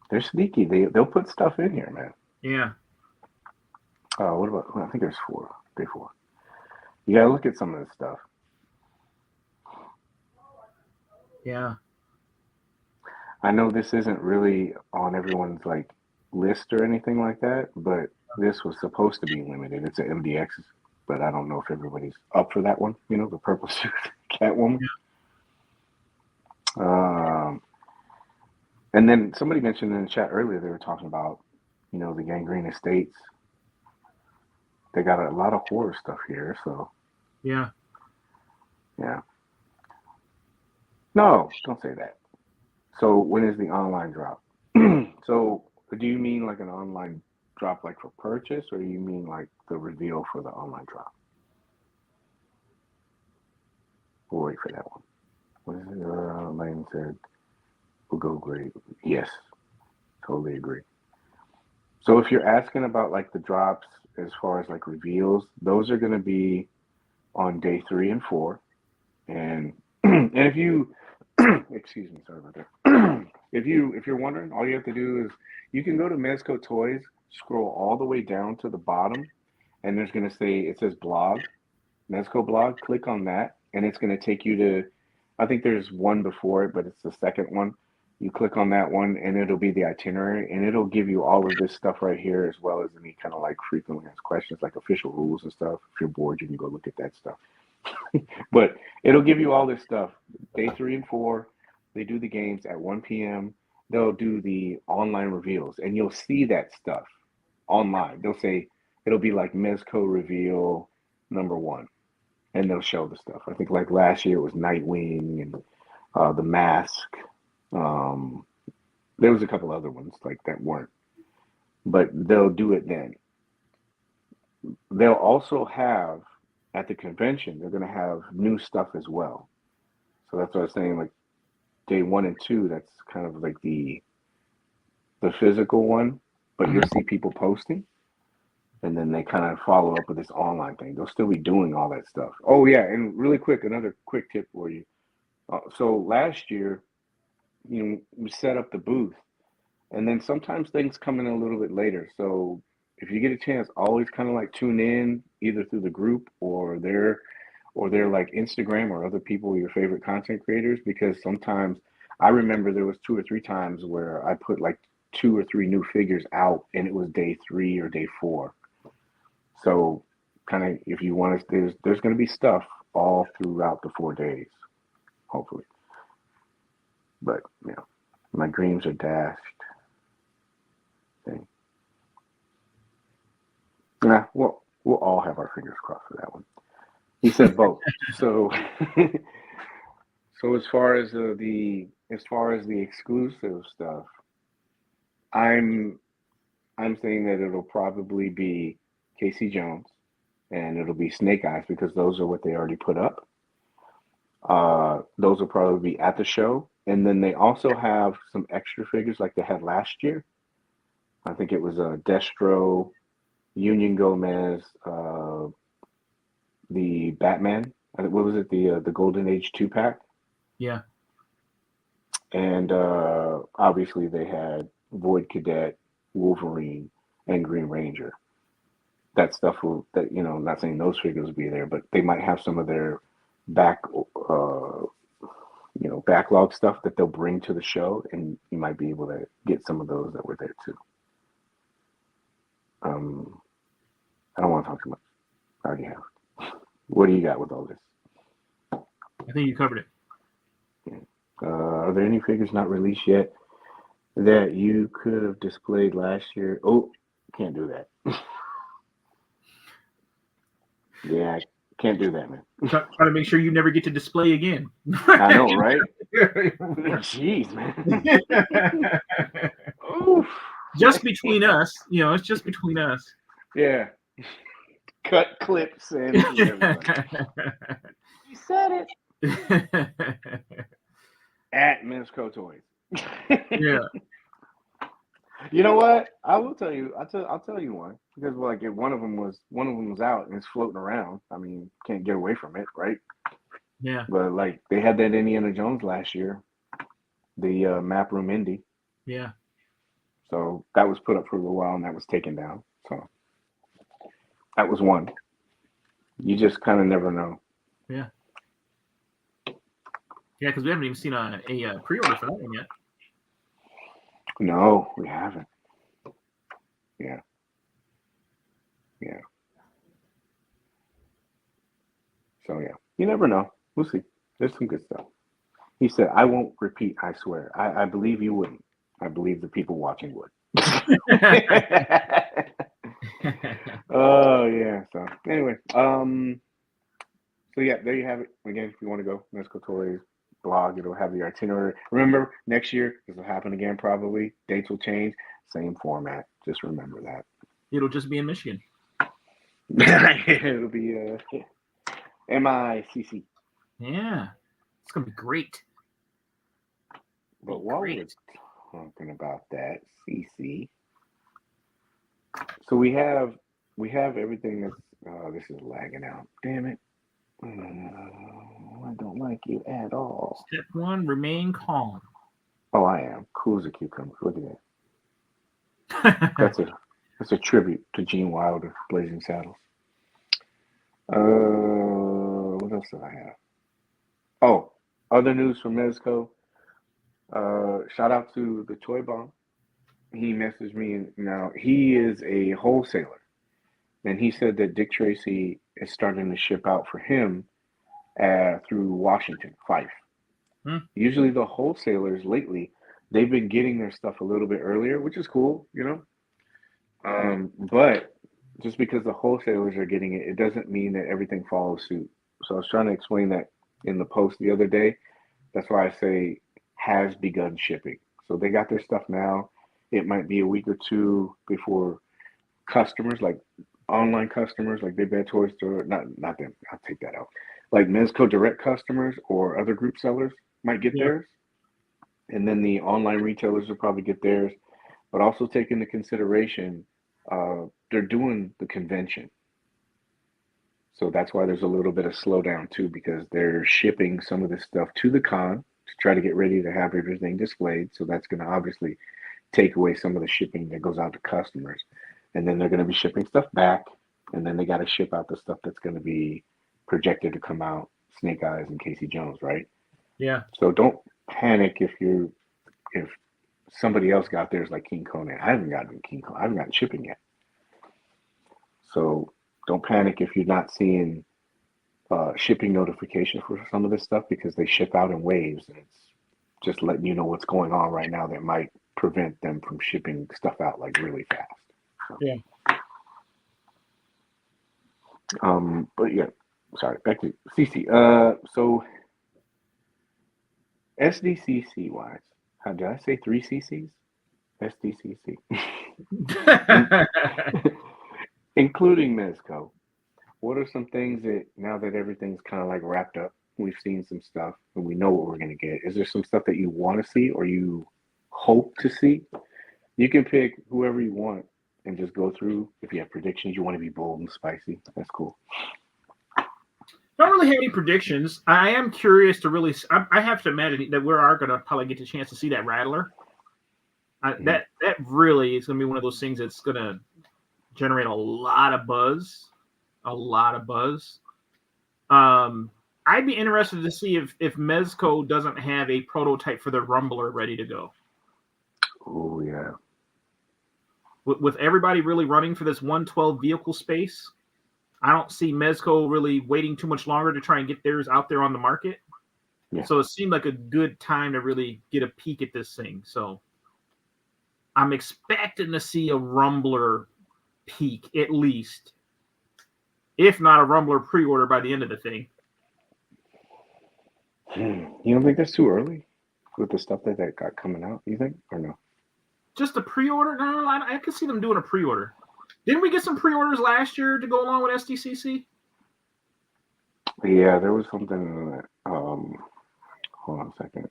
They're sneaky. They'll put stuff in here, man. Yeah. What about? I think there's 4. Day 4. You gotta look at some of this stuff. Yeah. I know this isn't really on everyone's like list or anything like that, but this was supposed to be limited. It's an MDX, but I don't know if everybody's up for that one. The purple suit Catwoman. Yeah. And then somebody mentioned in the chat earlier they were talking about, the Gangrene Estates. They got a lot of horror stuff here, so. Yeah. Yeah. No, don't say that. So when is the online drop? So do you mean like an online drop like for purchase, or do you mean like the reveal for the online drop? We'll wait for that one. What is it? Lane said, we'll go great. Yes, totally agree. So if you're asking about like the drops as far as like reveals, those are going to be on day 3 and 4. And if you, excuse me, sorry about that. If you're wondering, all you have to do is you can go to Mezco Toyz, scroll all the way down to the bottom, and there's going to say, it says blog, Mezco blog. Click on that, and it's going to take you to, I think there's one before it, but it's the second one. You click on that one, and it'll be the itinerary, and it'll give you all of this stuff right here, as well as any kind of like frequently asked questions, like official rules and stuff. If you're bored, you can go look at that stuff. But it'll give you all this stuff. Day 3 and 4, they do the games at 1 p.m. They'll do the online reveals, and you'll see that stuff online. They'll say it'll be like Mezco reveal number 1, and they'll show the stuff. I think like last year it was Nightwing and the Mask. There was a couple other ones like that weren't, but they'll do it then. They'll also have at the convention, they're going to have new stuff as well. So that's what I was saying, like day 1 and 2, that's kind of like the physical one, but you'll see people posting, and then they kind of follow up with this online thing. They'll still be doing all that stuff. Oh yeah, and really quick, another quick tip for you. So last year, we set up the booth, and then sometimes things come in a little bit later. So if you get a chance, always kind of like tune in either through the group or their like Instagram or other people, your favorite content creators, because sometimes I remember there was 2 or 3 times where I put like 2 or 3 new figures out, and it was day 3 or day 4. So kind of if you want to, there's going to be stuff all throughout the 4 days, hopefully. But my dreams are dashed. Thing. Yeah, well, we'll all have our fingers crossed for that one. He said both. So as far as the exclusive stuff, I'm saying that it'll probably be Casey Jones, and it'll be Snake Eyes, because those are what they already put up. Those will probably be at the show, And then they also have some extra figures like they had last year. I think it was Destro, Union Gomez, the Batman. What was it? The Golden Age 2-pack. Yeah. And obviously they had Void Cadet, Wolverine, and Green Ranger. That stuff will, that, you know, I'm not saying those figures will be there, but they might have some of their backlog stuff that they'll bring to the show, and you might be able to get some of those that were there too. I don't want to talk too much. I already have. What do you got with all this? I think you covered it. Are there any figures not released yet that you could have displayed last year? Oh, can't do that. Yeah, I can't do that, man. Try to make sure you never get to display again. I know, right? Jeez, man. Oof. Just between us, you know, it's just between us. Yeah. Cut clips and you said it. At Mezco Toys. Yeah. You know what? I will tell you. I'll tell you one, because like if one of them was out and it's floating around. I mean, can't get away from it, right? Yeah. But like they had that Indiana Jones last year, the Map Room Indy. Yeah. So that was put up for a little while and that was taken down. So that was one. You just kind of never know. Yeah. Yeah, because we haven't even seen a pre-order for that one yet. No, we haven't. Yeah. So yeah, you never know. We'll see. There's some good stuff. He said, "I won't repeat. I swear. I believe you wouldn't. I believe the people watching would." Oh yeah. So anyway, so yeah, there you have it. Again, if you want to go, Mezco Toys blog, it'll have the itinerary. Remember, next year this will happen again. Probably dates will change. Same format. Just remember that. It'll just be in Michigan. It'll be MICC. Yeah, it's gonna be great. But while we're talking about that, CC. So we have everything that's. This is lagging out. Damn it. I don't like you at all. Step 1, remain calm. Oh, I am. Cool as a cucumber. Look at that. That's a tribute to Gene Wilder, Blazing Saddles. What else did I have? Oh, other news from Mezco. Shout out to the Toy Bomb. He messaged me. Now he is a wholesaler, and he said that Dick Tracy is starting to ship out for him through Washington, Fife. Usually the wholesalers lately, they've been getting their stuff a little bit earlier, which is cool, you know. But just because the wholesalers are getting it, it doesn't mean that everything follows suit. So I was trying to explain that in the post the other day. That's why I say has begun shipping. So they got their stuff now. It might be a week or two before customers, like online customers, like Big Bad Toy Store, not them, I'll take that out. Like Mezco direct customers or other group sellers might get theirs. And then the online retailers will probably get theirs. But also take into consideration, they're doing the convention. So that's why there's a little bit of slowdown too, because they're shipping some of this stuff to the con to try to get ready to have everything displayed. So that's going to obviously take away some of the shipping that goes out to customers. And then they're going to be shipping stuff back. And then they got to ship out the stuff that's going to be projected to come out, Snake Eyes and Casey Jones, right? Yeah. So don't panic if somebody else got theirs like King Conan. I haven't gotten King Conan. I haven't gotten shipping yet. So don't panic if you're not seeing shipping notification for some of this stuff, because they ship out in waves, and it's just letting you know what's going on right now that might prevent them from shipping stuff out like really fast. So, yeah. But yeah, sorry, back to CC. So SDCC wise, how did I say 3 CCs? SDCC. Including Mezco. What are some things that, now that everything's kind of like wrapped up, we've seen some stuff, and we know what we're gonna get. Is there some stuff that you want to see or you hope to see? You can pick whoever you want and just go through. If you have predictions, you want to be bold and spicy. That's cool. Don't really have any predictions. I am curious to really. I have to imagine that we are going to probably get the chance to see that Rattler. That really is going to be one of those things that's going to generate a lot of buzz. A lot of buzz. I'd be interested to see if Mezco doesn't have a prototype for the Rumbler ready to go. Oh yeah. With everybody really running for this 112 vehicle space, I don't see Mezco really waiting too much longer to try and get theirs out there on the market. Yeah. So it seemed like a good time to really get a peek at this thing. So I'm expecting to see a Rumbler peak at least, if not a Rumbler pre-order by the end of the thing. You don't think that's too early with the stuff that got coming out? You think or no? Just a pre-order? No, I could see them doing a pre-order. Didn't we get some pre-orders last year to go along with SDCC? Yeah, there was something that, hold on a second.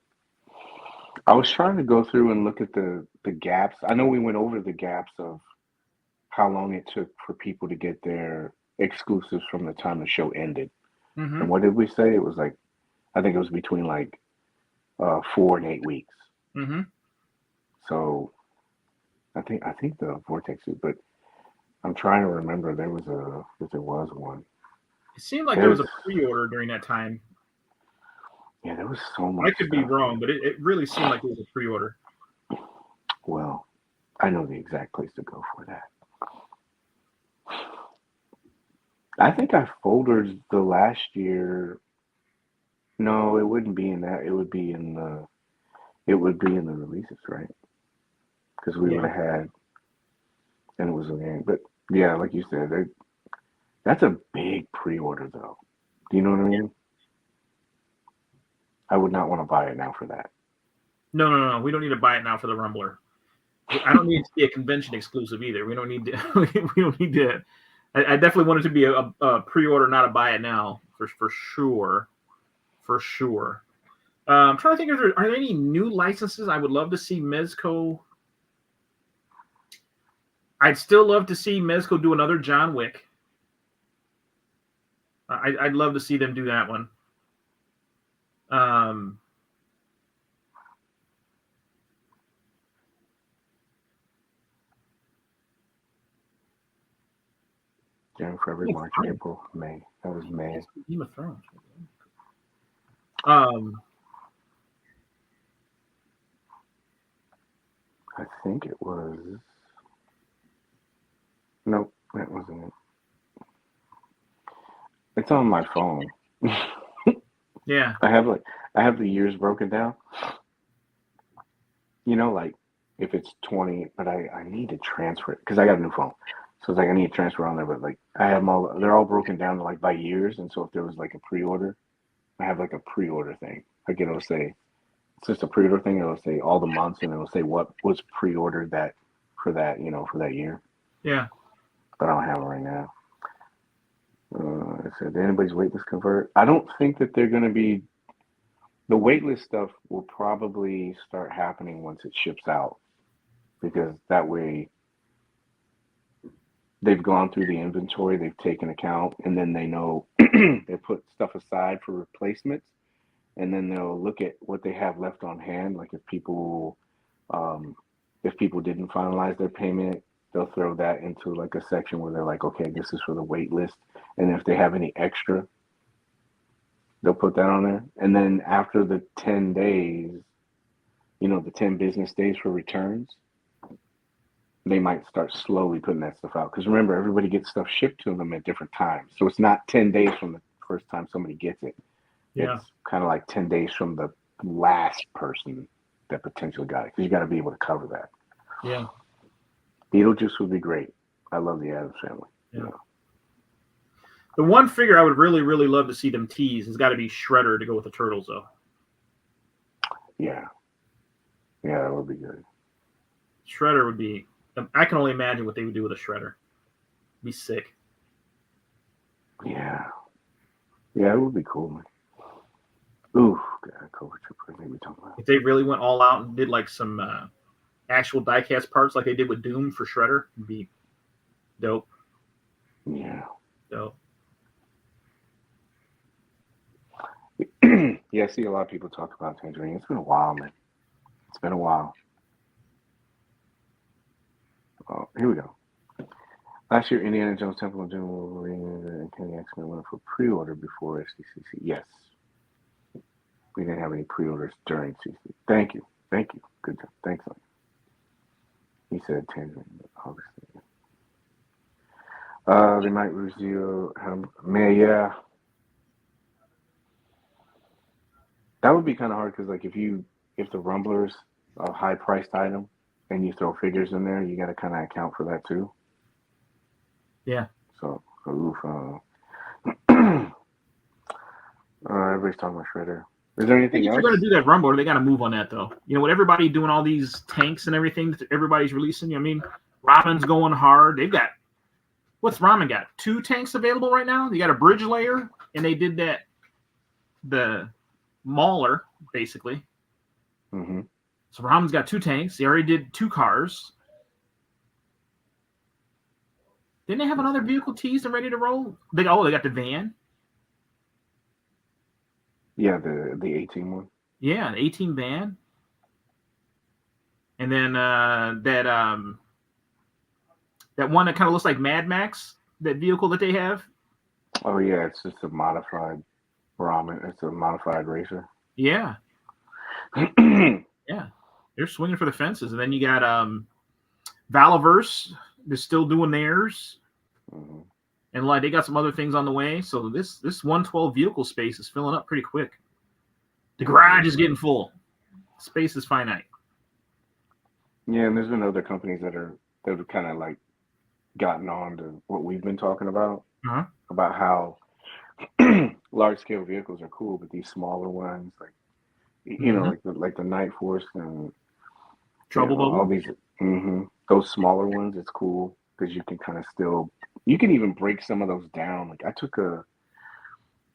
I was trying to go through and look at the gaps. I know we went over the gaps of how long it took for people to get their exclusives from the time the show ended. Mm-hmm. And what did we say? It was like, I think it was between like 4 and 8 weeks. Mm-hmm. So I think the Vortex suit, but I'm trying to remember if there was one. It seemed like there was a pre-order during that time. Yeah, there was so much. I could be wrong, but it really seemed like it was a pre-order. Well, I know the exact place to go for that. I think I folded the last year. No, it wouldn't be in that. It would be in the releases, right? Because we would have had, and it was a game. But yeah, like you said, that's a big pre-order, though. Do you know what I mean? I would not want to buy it now for that. No. We don't need to buy it now for the Rumbler. I don't need it to be a convention exclusive either. We don't need to. We don't need to. I definitely want it to be a pre-order, not a buy it now for sure. For sure. I'm trying to think are there any new licenses I would love to see Mezco. I'd still love to see Mezco do another John Wick. I'd love to see them do that one. January, February, March, April, May. That was May. Game of Thrones. I think it was. Nope, that wasn't it. It's on my phone. Yeah. I have the years broken down. You know, like if it's 20, but I need to transfer it because I got a new phone. So it's like I need to transfer on there, but like I have them all. They're all broken down to like by years, and so if there was like a pre-order, I have like a pre-order thing. Like it'll say it's just a pre-order thing. It'll say all the months, and it'll say what was pre-ordered that for that for that year. Yeah. But I don't have it right now. It said anybody's waitlist convert. I don't think that they're going to be. The waitlist stuff will probably start happening once it ships out, because that way they've gone through the inventory, they've taken account, and then they know they put stuff aside for replacements, and then they'll look at what they have left on hand. Like if people didn't finalize their payment, they'll throw that into like a section where they're like, okay, this is for the wait list. And if they have any extra, they'll put that on there. And then after the 10 days, the 10 business days for returns, they might start slowly putting that stuff out. Because remember, everybody gets stuff shipped to them at different times. So it's not 10 days from the first time somebody gets it. Yeah. It's kind of like 10 days from the last person that potentially got it. Because you got to be able to cover that. Yeah. Beetlejuice would be great. I love the Addams Family. Yeah. The one figure I would really, really love to see them tease has got to be Shredder to go with the Turtles, though. Yeah. Yeah, that would be good. Shredder would be... I can only imagine what they would do with a Shredder. Be sick. Yeah. Yeah, it would be cool, man. Ooh, God, Cobra Trooper. I think we talking about. If they really went all out and did like some actual diecast parts like they did with Doom for Shredder, it'd be dope. Yeah. Dope. Yeah, I see a lot of people talk about Tangerine. It's been a while, man. It's been a while. Oh, here we go. Last year, Indiana Jones Temple of Doom, Wolverine, and Kenny X-Men went for pre-order before SDCC. Yes. We didn't have any pre-orders during CC. Thank you. Thank you. Good job. Thanks. He said Tangerine, obviously. They might reveal man, yeah. That would be kind of hard because, like, if the Rumbler's a high-priced item and you throw figures in there, you got to kind of account for that too. Yeah. So oof. Everybody's talking about Shredder. Is there anything else? If they're going to do that Rumble, they got to move on that, though. You know, with everybody doing all these tanks and everything that everybody's releasing, I mean, Ramen's going hard. They've got, what's Ramen got? 2 tanks available right now? They got a bridge layer, and they did that, the Mauler, basically. Mm-hmm. So Ramen's got 2 tanks. They already did 2 cars. Didn't they have another vehicle teased and ready to roll? They got the van. Yeah, the 18 one. Yeah, the 18 van. And then that one that kind of looks like Mad Max, that vehicle that they have. Oh yeah, it's just a modified Ramen. It's a modified racer. Yeah. Yeah. They're swinging for the fences. And then you got Valaverse. They're still doing theirs. Mm-hmm. And like they got some other things on the way. So this 112 vehicle space is filling up pretty quick. The garage is getting full. Space is finite. Yeah, and there's been other companies that have kind of like gotten on to what we've been talking about, about how large scale vehicles are cool, but these smaller ones, like you know, like the Night Force and Trouble Bubble, all these, those smaller ones, it's cool because you can kind of still, you can even break some of those down. Like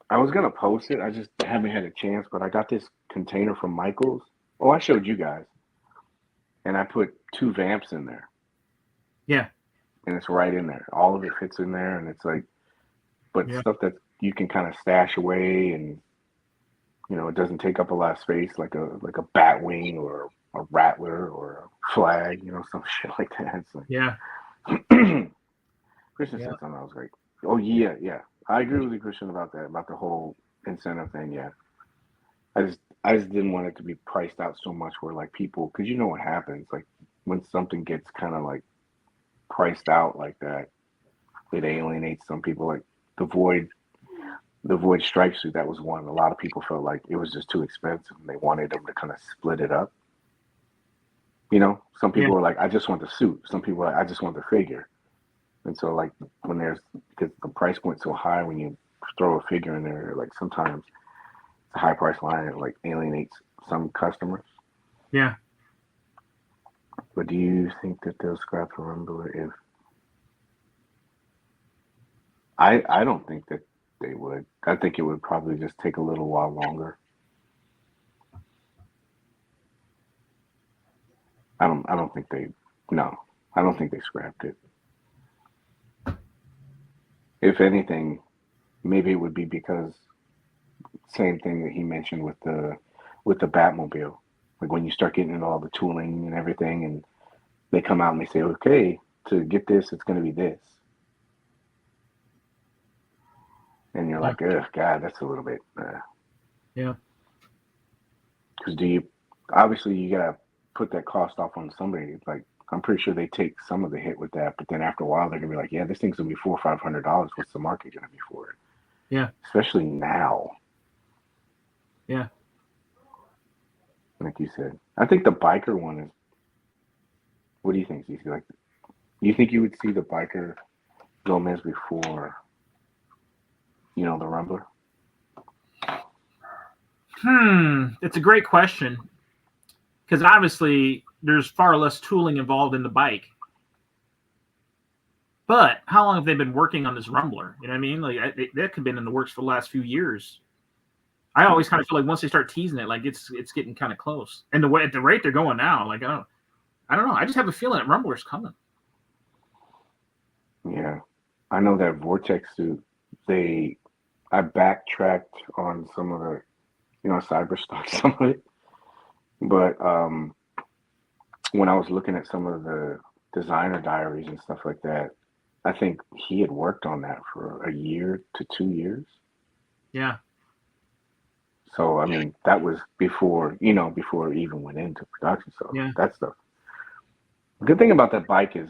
I was gonna post it, I just haven't had a chance, but I got this container from Michael's. Oh, I showed you guys, and I put 2 vamps in there. Yeah. And it's right in there. All of it fits in there, and it's like, but stuff that you can kind of stash away, and you know, it doesn't take up a lot of space, like a Batwing or a Rattler or a Flag, you know, some shit like that. It's like, yeah. Christian said something that was great. Oh yeah, yeah. I agree with you, Christian, about that, about the whole incentive thing. Yeah, I just didn't want it to be priced out so much where like people, because you know what happens, like when something gets kind of like priced out like that, it alienates some people. Like the Void Stripe Suit, that was one. A lot of people felt like it was just too expensive and they wanted them to kind of split it up. You know, some people were like, I just want the suit. Some people were like, I just want the figure. And so like when because the price point's so high, when you throw a figure in there, like sometimes it's a high price line, it like alienates some customers. Yeah. But do you think that they'll scrap the Rumbler if I don't think that they would. I think it would probably just take a little while longer. I don't think they scrapped it. If anything, maybe it would be because same thing that he mentioned with the Batmobile. Like when you start getting into all the tooling and everything, and they come out and they say, okay, to get this, it's going to be this. And you're like, ugh, God, that's a little bit. Yeah. Because obviously you got to put that cost off on somebody. Like, I'm pretty sure they take some of the hit with that, but then after a while, they're going to be like, yeah, this thing's going to be $400 or $500. What's the market going to be for it? Yeah. Especially now. Yeah. Like you said. I think the biker one is, what do you think, CC? Like, do you think you would see the biker Gomez before, you know, the Rumbler? It's a great question. Because obviously there's far less tooling involved in the bike. But how long have they been working on this Rumbler? You know what I mean? Like that could have been in the works for the last few years. I always kind of feel like once they start teasing it, like it's getting kind of close. And the way at the rate they're going now, like I don't know. I just have a feeling that Rumbler's coming. Yeah, I know that Vortex suit. I backtracked on some of the, cyberstock, some of it, but when I was looking at some of the designer diaries and stuff like that, I think he had worked on that for a year to 2 years. Yeah. So I mean, that was before it even went into production. So Yeah. that's the good thing about that bike is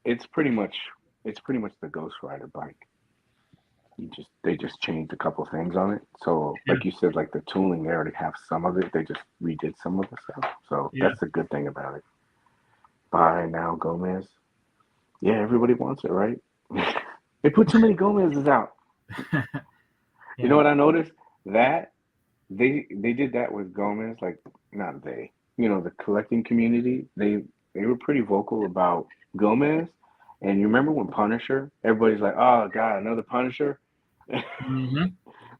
it's pretty much the Ghost Rider bike. They just changed a couple things on it. So like you said, like the tooling, they already have some of it. They just redid some of the stuff. So that's the good thing about it. Buy now, Gomez. Yeah, everybody wants it, right? They put too many Gomez's out. You know what I noticed? That they did that with Gomez, like not they, the collecting community. They were pretty vocal about Gomez. And you remember when Punisher? Everybody's like, "Oh God, another Punisher." Mm-hmm.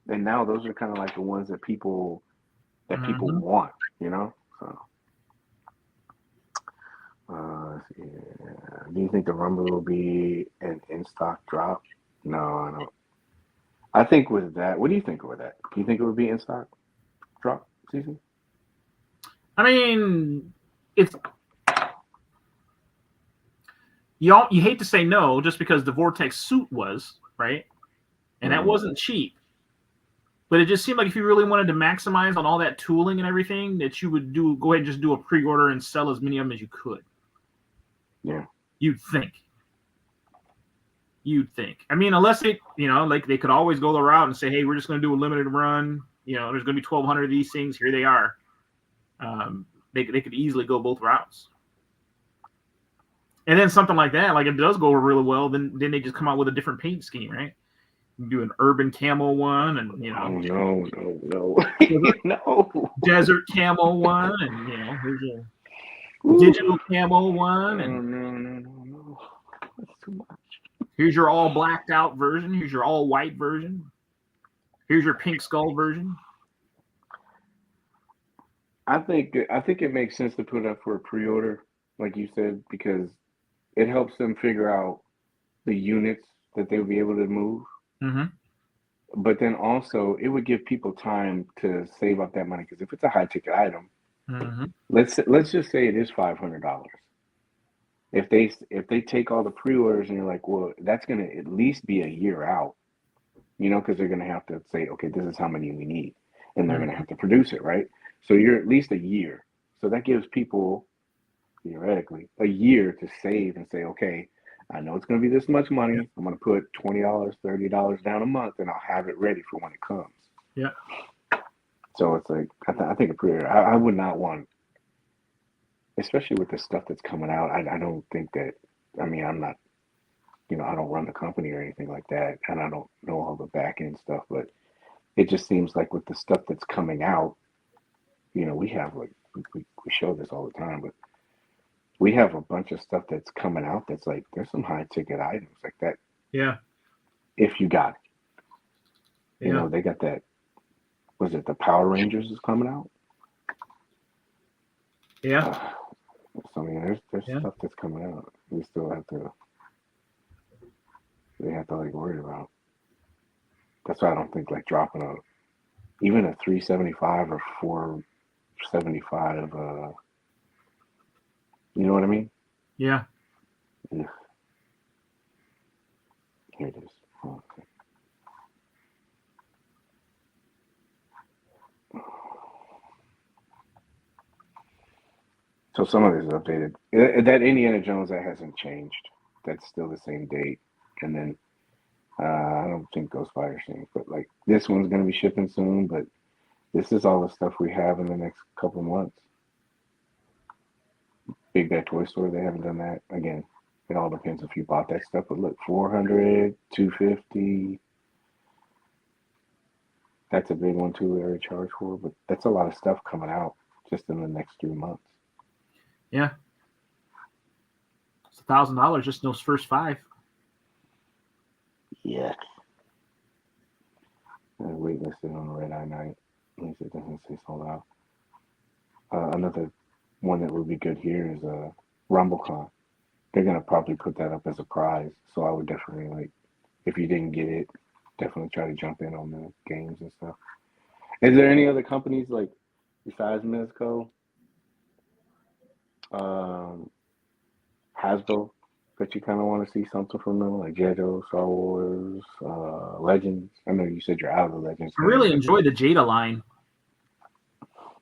And now those are kind of like the ones that people want, So, do you think the Rumble will be an in-stock drop? No, I don't. I think with that, what do you think with that? Do you think it would be in-stock drop season? I mean, it's you hate to say no just because the Vortex suit was, right? And that wasn't cheap. But it just seemed like if you really wanted to maximize on all that tooling and everything, that you would go ahead and just do a pre-order and sell as many of them as you could. Yeah. You'd think. I mean, unless it, like they could always go the route and say, hey, we're just going to do a limited run. There's going to be 1,200 of these things. Here they are. They could easily go both routes. And then something like that, like if it does go really well, then they just come out with a different paint scheme, right? Do an urban camo one, and Oh no, no, desert camo one, and here's a digital camo one, and no, that's too much. Here's your all blacked out version. Here's your all white version. Here's your pink skull version. I think it makes sense to put up for a pre-order, like you said, because it helps them figure out the units that they'll be able to move. Mm-hmm. But then also, it would give people time to save up that money because if it's a high-ticket item, let's just say it is $500. If they take all the pre-orders and you're like, well, that's going to at least be a year out, because they're going to have to say, okay, this is how many we need, and they're going to have to produce it, right? So you're at least a year. So that gives people, theoretically, a year to save and say, okay, I know it's going to be this much money. I'm going to put $20, $30 down a month, and I'll have it ready for when it comes. Yeah. So it's like I think a pre-order. I would not want, especially with the stuff that's coming out. I don't think that. I mean, I'm not. I don't run the company or anything like that, and I don't know all the back end stuff. But it just seems like with the stuff that's coming out, we have like we show this all the time, but we have a bunch of stuff that's coming out that's like there's some high ticket items like that. Yeah. If you got it. They got that. Was it the Power Rangers is coming out? Yeah. So I mean, there's stuff that's coming out. We still have to. They have to like worry about. That's why I don't think like dropping even a 375 or 475. You know what I mean? Yeah. Yeah. Here it is. Oh, okay. So some of this is updated. That Indiana Jones, that hasn't changed. That's still the same date. And then I don't think Ghostfire's changed, but like this one's going to be shipping soon. But this is all the stuff we have in the next couple months. Big Bad Toy Store, they haven't done that. Again, it all depends if you bought that stuff. But look, 400, 250. That's a big one too. They already charge for, but that's a lot of stuff coming out just in the next 3 months. Yeah. It's $1,000 just in those first 5. Yeah. Waitlisted on a red eye night. At least it doesn't say sold out. Another one that would be good here is RumbleCon. They're gonna probably put that up as a prize, so I would definitely like if you didn't get it, definitely try to jump in on the games and stuff. Is there any other companies like besides Mezco, um, Hasbro that you kind of want to see something from them, like Jada, Star Wars, Legends? I know you said you're out of the Legends. I really enjoy the Jada line.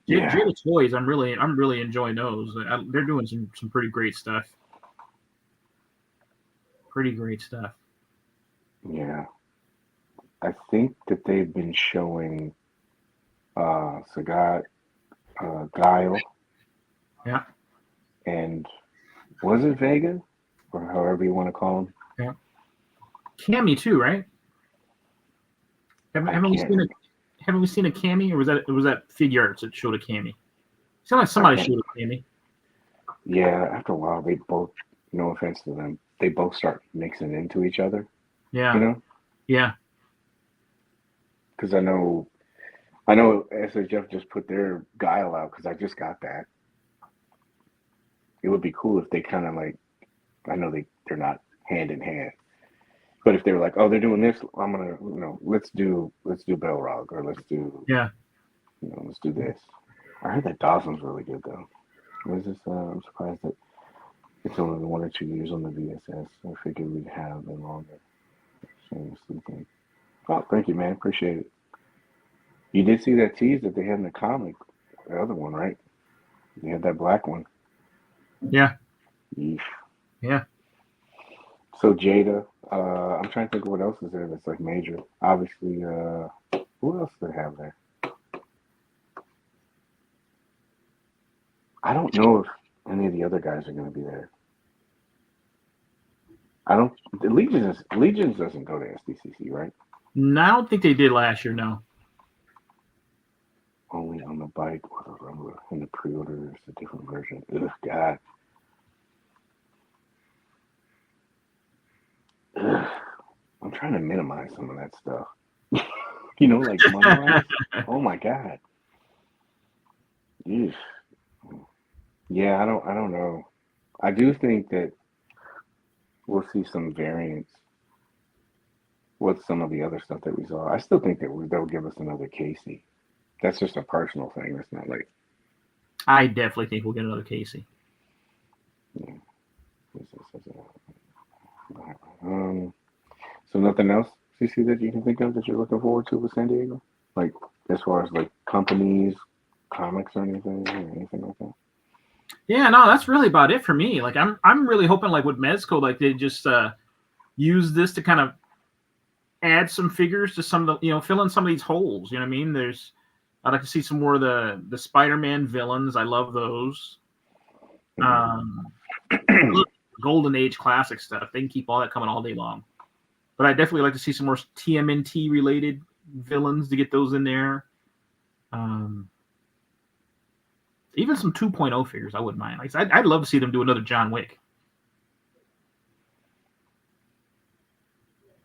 Yeah. Jada toys. I'm really enjoying those. They're doing some pretty great stuff. Pretty great stuff. Yeah. I think that they've been showing Sagat, Guile, Yeah. and was it Vega, or however you want to call him? Yeah. Cammy too, right? Haven't we seen a Cammy, or was that figure arts that showed a Cammy? It sounded like somebody showed a Cammy. Yeah, after a while, they both, no offense to them, they both start mixing into each other. Yeah. You know? Yeah. Because I know SHF just put their Guile out because I just got that. It would be cool if they kind of like, I know they're not hand in hand, but if they were like, oh, they're doing this, I'm gonna, let's do Belrog, or let's do, let's do this. I heard that Dawson's really good though. I'm surprised that it's only 1 or 2 years on the VSS. I figured we'd have them longer. Oh, thank you, man. Appreciate it. You did see that tease that they had in the comic, the other one, right? They had that black one. Yeah. Yeesh. Yeah. So Jada, I'm trying to think of what else is there that's like major. Obviously, who else do they have there? I don't know if any of the other guys are going to be there. The Legions doesn't go to SDCC, right? No, I don't think they did last year. No. Only on the bike or the Rumble. In the pre-order, it's a different version. Ugh, God. Ugh. I'm trying to minimize some of that stuff. Like money-wise. Oh my God. Yeesh. Yeah, I don't know. I do think that we'll see some variance with some of the other stuff that we saw. I still think that they'll give us another Casey. That's just a personal thing. It's not like. I definitely think we'll get another Casey. Yeah. So nothing else, CC, that you can think of that you're looking forward to with San Diego? Like as far as like companies, comics, or anything like that? Yeah, no, that's really about it for me. Like I'm really hoping like with Mezco, like they just use this to kind of add some figures to some of the, fill in some of these holes. You know what I mean? I'd like to see some more of the Spider-Man villains. I love those. Golden Age classic stuff. They can keep all that coming all day long. But I definitely like to see some more TMNT related villains to get those in there. Even some 2.0 figures, I wouldn't mind. Like I'd love to see them do another John Wick.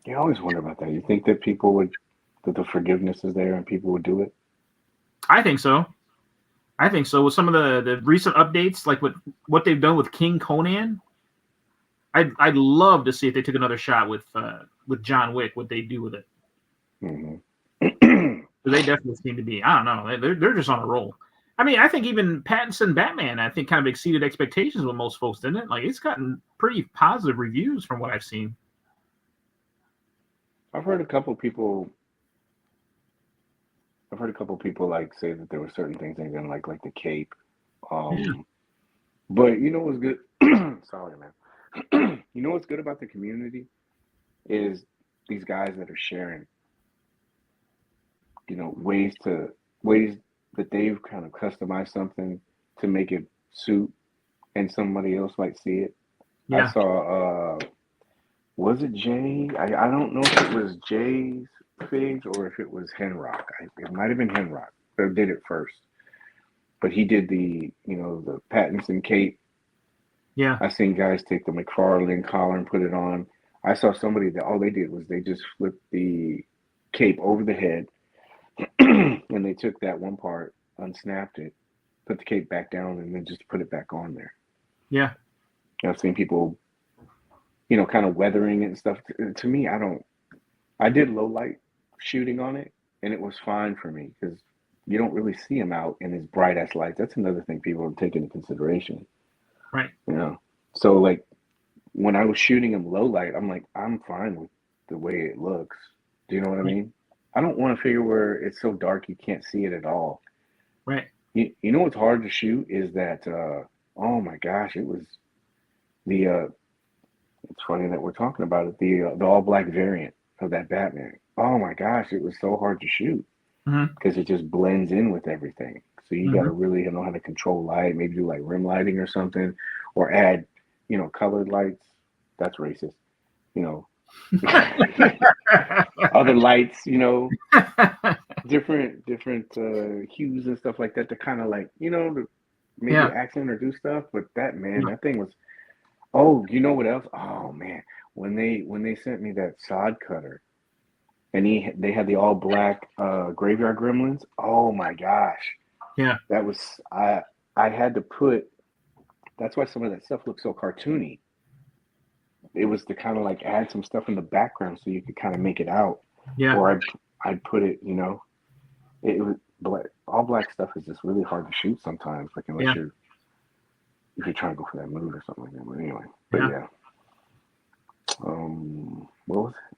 You always wonder about that. You think that that the forgiveness is there and people would do it? I think so. With some of the recent updates, like what they've done with King Conan, I'd love to see if they took another shot with John Wick, what they do with it. Mm-hmm. They definitely seem to be. I don't know. They're just on a roll. I mean, I think even Pattinson Batman, I think, kind of exceeded expectations with most folks, didn't it? Like, it's gotten pretty positive reviews from what I've seen. I've heard a couple people like say that there were certain things they didn't like the cape. But you know what's good? Sorry, man. You know what's good about the community is these guys that are sharing, ways that they've kind of customized something to make it suit, and somebody else might see it. Yeah. I saw, was it Jay? I don't know if it was Jay's figs or if it was Henrock. It might have been Henrock that did it first. But he did the Pattinson cape. Yeah. I seen guys take the McFarlane collar and put it on. I saw somebody that all they did was they just flipped the cape over the head and they took that one part, unsnapped it, put the cape back down, and then just put it back on there. Yeah. I've seen people, kind of weathering it and stuff. To me, I did low light shooting on it, and it was fine for me because you don't really see them out in as bright as lights. That's another thing people take into consideration. Right. So like when I was shooting them low light, I'm like, I'm fine with the way it looks. Do you know what I mean? I don't want to figure where it's so dark you can't see it at all. Right. You know what's hard to shoot is that oh my gosh, it was the it's funny that we're talking about it, the all black variant of that Batman. Oh my gosh, it was so hard to shoot because it just blends in with everything. So you got to really know how to control light, maybe do like rim lighting or something, or add, colored lights. That's racist. Other lights, different hues and stuff like that to kind of like, to maybe accent or do stuff. But that thing was. Oh, you know what else? Oh man, when they sent me that sod cutter, and they had the all black graveyard gremlins. Oh my gosh. Yeah. That was I had to put. That's why some of that stuff looks so cartoony. It was to kind of like add some stuff in the background so you could kind of make it out. Yeah. Or I'd put it, it was black. All black stuff is just really hard to shoot sometimes. Like unless if you're trying to go for that mood or something like that. But anyway, what was it?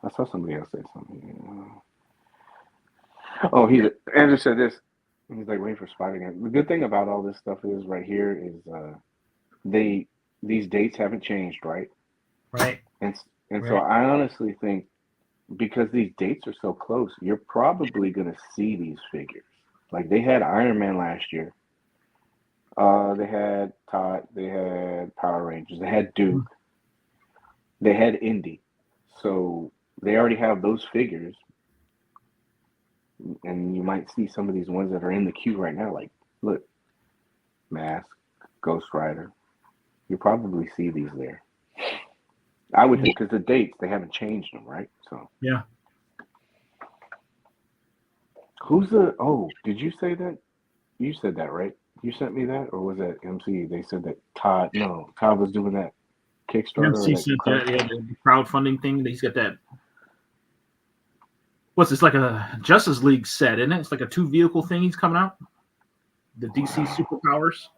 I saw somebody else say something. Oh, Andrew said this. He's like waiting for Spider-Man. The good thing about all this stuff is right here is these dates haven't changed, right? Right. And so I honestly think because these dates are so close, you're probably gonna see these figures. Like they had Iron Man last year. They had Todd, they had Power Rangers, they had Duke, they had Indy. So they already have those figures. And you might see some of these ones that are in the queue right now. Like, look, Mask, Ghost Rider. You probably see these there. I would think because the dates, they haven't changed them, right? So yeah. Did you say that? You said that, right? You sent me that, or was that MC? They said that Todd was doing that Kickstarter. MC sent that, the crowdfunding thing. He's got that. What's this, like a Justice League set, isn't it? It's like a 2-vehicle thing he's coming out. The DC superpowers.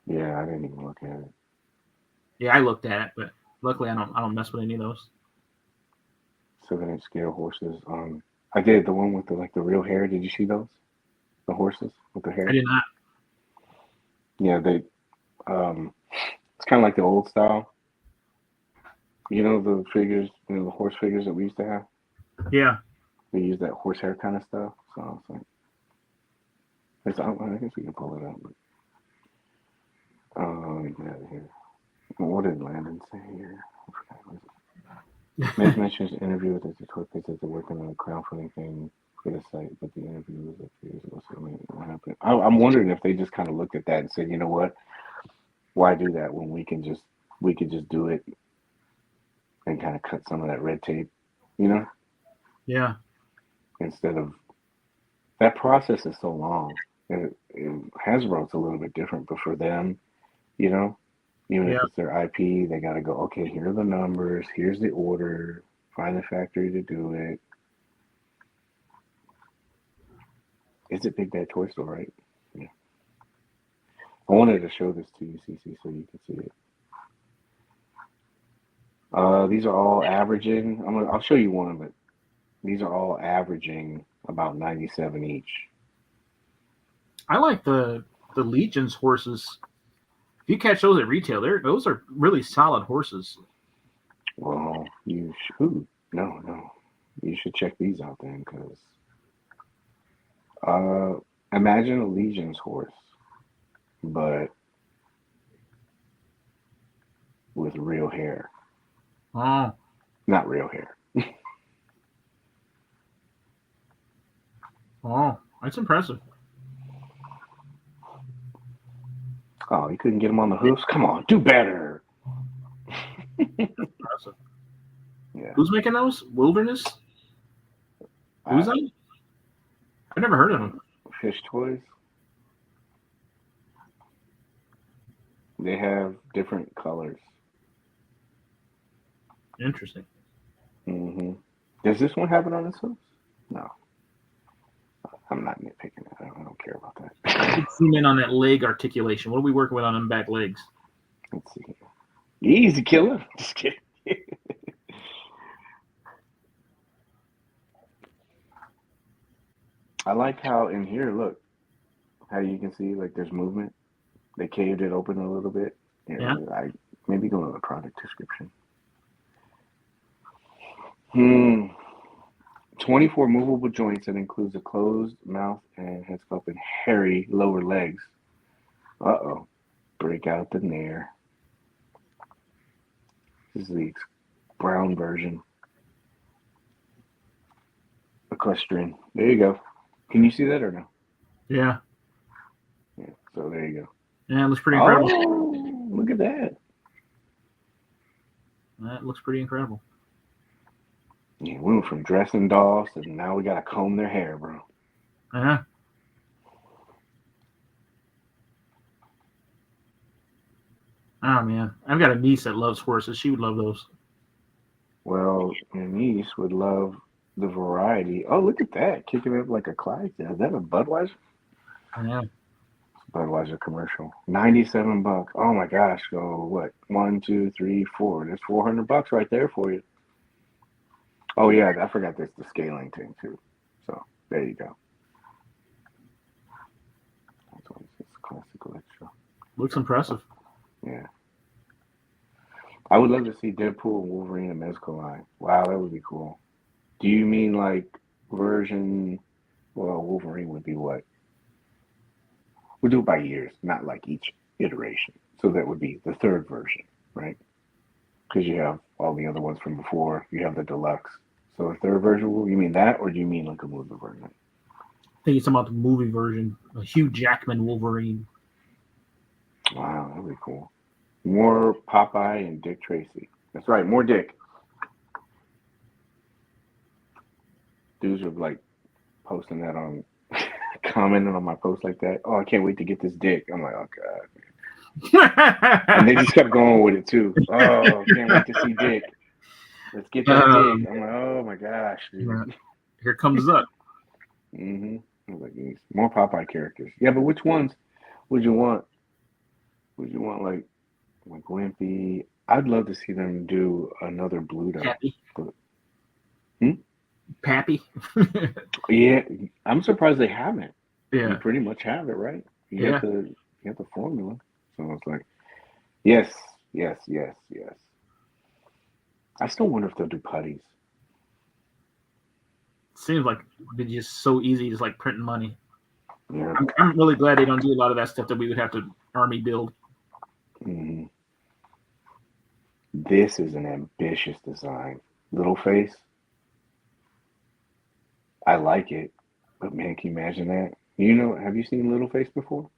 Yeah, I didn't even look at it. Yeah, I looked at it, but luckily I don't mess with any of those. 7-inch scale horses. I did the one with the real hair. Did you see those? The horses with the hair. I did not. Yeah, they. It's kind of like the old style. The figures, the horse figures that we used to have. Yeah. They use that horse hair kind of stuff. So I was like, I guess we can pull it up. But, let me get out of here. What did Landon say here? Meg mentions the interview with the Toy Paige that they're working on a crowdfunding thing for the site, but the interview was a few years ago. So what happened? I'm wondering if they just kind of looked at that and said, you know what? Why do that when we could just do it and kind of cut some of that red tape, Yeah. Instead of that process is so long. And Hasbro's a little bit different, but for them, even if it's their IP, they got to go, okay, here are the numbers, here's the order, find the factory to do it. Is it Big Bad Toy Store, right? Yeah. I wanted to show this to you, CC, so you can see it. These are all averaging. I'll show you one of it. These are all averaging about 97 each. I like the Legion's horses. If you catch those at retail, those are really solid horses. Well, you should. No. You should check these out then, because imagine a Legion's horse, but with real hair. Oh. Not real hair. Oh, that's impressive. Oh, you couldn't get them on the hoofs? Come on, do better. Impressive. Yeah. Who's making those? Wilderness? Who's on? I've never heard of them. Fish Toys. They have different colors. Interesting. Mm-hmm. Does this one have it on its hooves? No. I'm not nitpicking it. I don't care about that. Let's zoom in on that leg articulation. What are we working with on them back legs? Let's see. Easy killer. Just kidding. I like how in here, look, how you can see like there's movement. They caved it open a little bit. Yeah. I maybe go to the product description. 24 movable joints that includes a closed mouth and has open hairy lower legs. Uh-oh. Break out the nair. This is the brown version. Equestrian. There you go. Can you see that or no? Yeah. Yeah. So there you go. Yeah, it looks pretty incredible. Oh, look at that. That looks pretty incredible. Yeah, we went from dressing dolls to now we gotta comb their hair, bro. Uh-huh. Oh man, I've got a niece that loves horses. She would love those. Well, your niece would love the variety. Oh, look at that. Kicking it up like a Clydesdale. Is that a Budweiser? Yeah. Budweiser commercial. $97. Oh my gosh. So what? 1, 2, 3, 4. There's $400 right there for you. Oh yeah, I forgot there's the scaling thing too. So there you go. That's what it's classic electro. Looks impressive. Yeah. I would love to see Deadpool and Wolverine and Mezco line. Wow, that would be cool. Do you mean like version? Well, Wolverine would be what? We'll do it by years, not like each iteration. So that would be the third version, right? Because you have all the other ones from before. You have the deluxe. So the third version, you mean that, or do you mean like a movie version? I think it's about the movie version. A Hugh Jackman Wolverine. Wow, that'd be cool. More Popeye and Dick Tracy. That's right, more Dick. Dudes are like posting that on, commenting on my post like that. Oh, I can't wait to get this Dick. I'm like, oh god. And they just kept going with it too. Oh, can't wait to see Dick. Let's get that Dick. I'm like, oh my gosh, dude. Here comes up. Mm-hmm. I was like, more Popeye characters. Yeah, but which ones would you want? Would you want like Wimpy? I'd love to see them do another Bluto. Pappy. Hmm? Pappy. Yeah, I'm surprised they haven't. Yeah. You pretty much have it, right? You Yeah. have the formula. So it's like, yes. I still wonder if they'll do putties. Seems like it'd be just so easy, just like printing money. Yeah. I'm really glad they don't do a lot of that stuff that we would have to army build. Mm-hmm. This is an ambitious design. Little face. I like it, but man, can you imagine that? You know, have you seen Little Face before?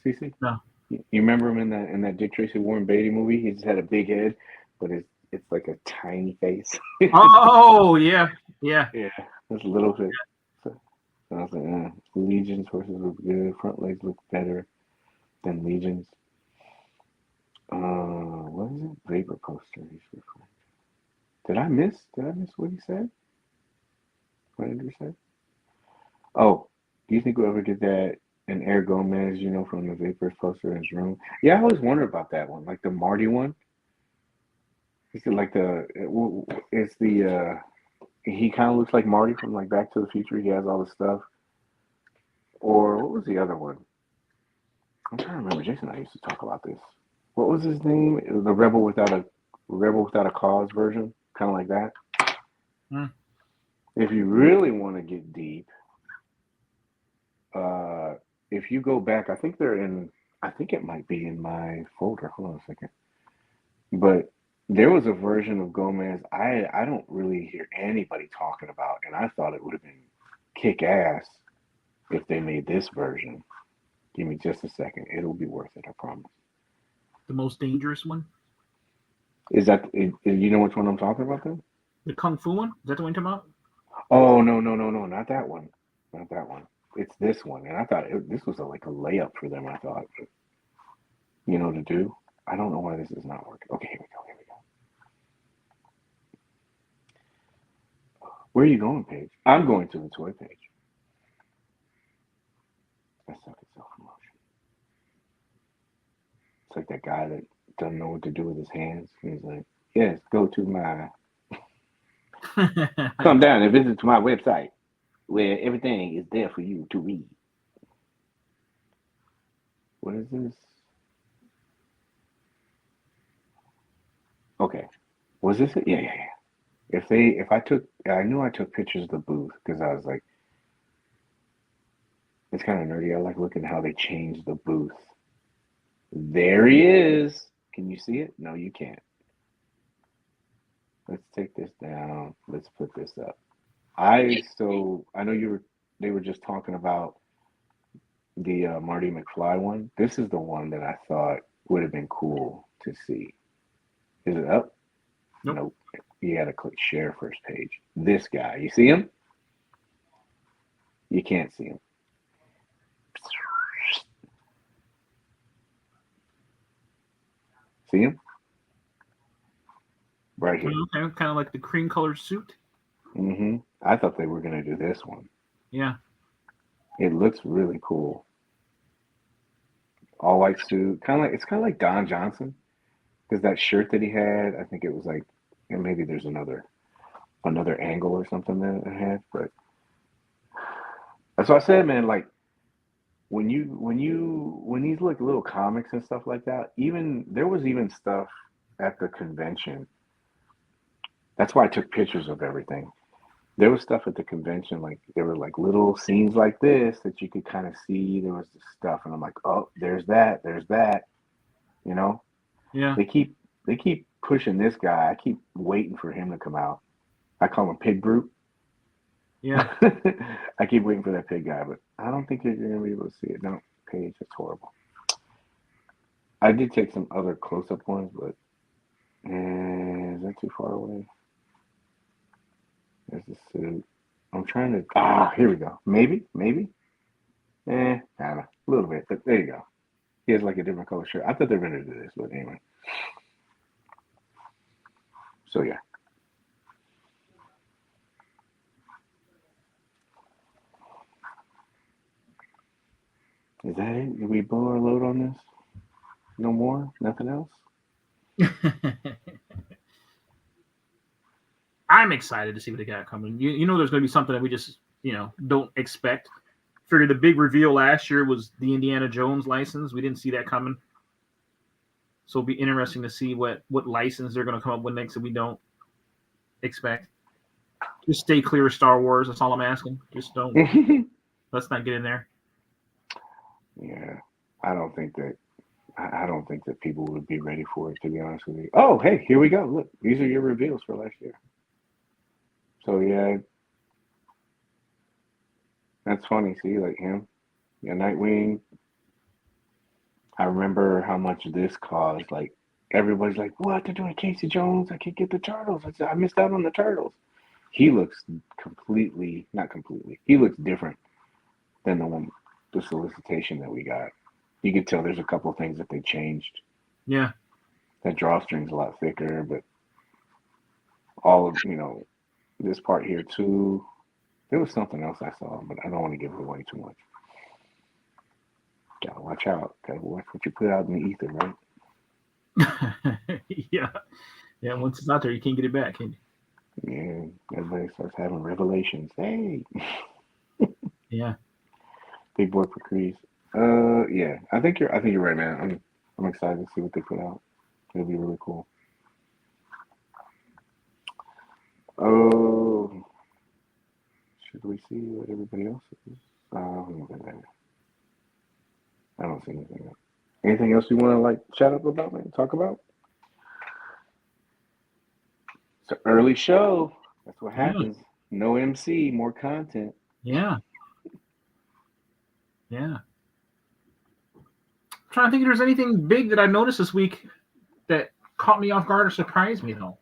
CC? No. You remember him in that Dick Tracy Warren Beatty movie? He just had a big head, but it's like a tiny face. Oh yeah. Yeah, that's Little Face. So I was like, Legion's horses look good. Front legs look better than Legion's. What is it? Vapor poster. He's referring to. Did I miss what he said? What did he say? Oh, do you think whoever did that and Air Gomez, you know, from the Vapors poster in his room? Yeah, I always wondered about that one, like the Marty one. Is it like he kind of looks like Marty from like Back to the Future. He has all the stuff. Or what was the other one? I'm trying to remember. Jason and I used to talk about this. What was his name? It was the Rebel Without a Cause version, kind of like that. Hmm. If you really want to get deep, if you go back, I think it might be in my folder. Hold on a second. But there was a version of Gomez I don't really hear anybody talking about, and I thought it would have been kick ass if they made this version. Give me just a second. It'll be worth it, I promise. The most dangerous one? You know which one I'm talking about then? The Kung Fu one? Is that the one you're talking about? Oh no, not that one, not that one. It's this one, and I thought this was like a layup for them. I thought, but, to do. I don't know why this is not working. Okay, here we go. Where are you going, Paige? I'm going to the Toy Page. I suck at self-promotion. It's like that guy that doesn't know what to do with his hands. He's like, yes, go to my... Come down and visit to my website where everything is there for you to read. What is this? Okay. Was this it? Yeah. I knew I took pictures of the booth because I was like, it's kind of nerdy. I like looking at how they changed the booth. There he is. Can you see it? No, you can't. Let's take this down. Let's put this up. I know they were just talking about the Marty McFly one. This is the one that I thought would have been cool to see. Is it up? Nope. You got to click share first page. This guy, you see him? You can't see him. See him? Right here. Okay, kind of like the cream colored suit. Mm-hmm. I thought they were going to do this one. Yeah. It looks really cool. All white suit. It's kind of like Don Johnson. Because that shirt that he had, I think it was like, and maybe there's another angle or something that it had, but that's what I said, man. Like when these like little comics and stuff like that, there was even stuff at the convention. That's why I took pictures of everything. There was stuff at the convention, like there were like little scenes like this that you could kind of see. There was this stuff, and I'm like, oh, there's that, Yeah. They keep pushing this guy. I keep waiting for him to come out. I call him Pig Brute. Yeah. I keep waiting for that pig guy, but I don't think you're gonna be able to see it. No, Paige, it's horrible. I did take some other close-up ones, but is that too far away? There's the suit. I'm trying to. Here we go. Maybe. I don't know. A little bit, but there you go. He has like a different color shirt. I thought they were gonna do this, but anyway. So yeah. Is that it? Did we blow our load on this? No more? Nothing else? I'm excited to see what they got coming. You know there's going to be something that we just, don't expect. Figured the big reveal last year was the Indiana Jones license. We didn't see that coming. So it'll be interesting to see what license they're going to come up with next that we don't expect. Just stay clear of Star Wars. That's all I'm asking. Just don't. Let's not get in there. Yeah, I don't think that people would be ready for it, to be honest with you. Oh, hey, here we go. Look, these are your reveals for last year. So yeah, that's funny. See, like him, yeah, Nightwing. I remember how much this caused. Like everybody's like, "What? They're doing Casey Jones? I can't get the turtles. I missed out on the turtles." He looks not completely. He looks different than the solicitation that we got. You could tell there's a couple of things that they changed. Yeah. That drawstring's a lot thicker, but all of, this part here too. There was something else I saw, but I don't want to give it away too much. Gotta watch out. Gotta watch what you put out in the ether, right? Yeah. Yeah, once it's out there, you can't get it back, can you? Yeah, everybody starts having revelations. Hey. Yeah. Big boy for Crease. Yeah, I think you're right, man. I'm excited to see what they put out. It'll be really cool. Oh, should we see what everybody else is? I don't see anything else. Anything else you want to chat up about, man? Talk about? It's an early show. That's what happens. No MC, more content. Yeah. Yeah. I'm trying to think if there's anything big that I noticed this week that caught me off guard or surprised me, though.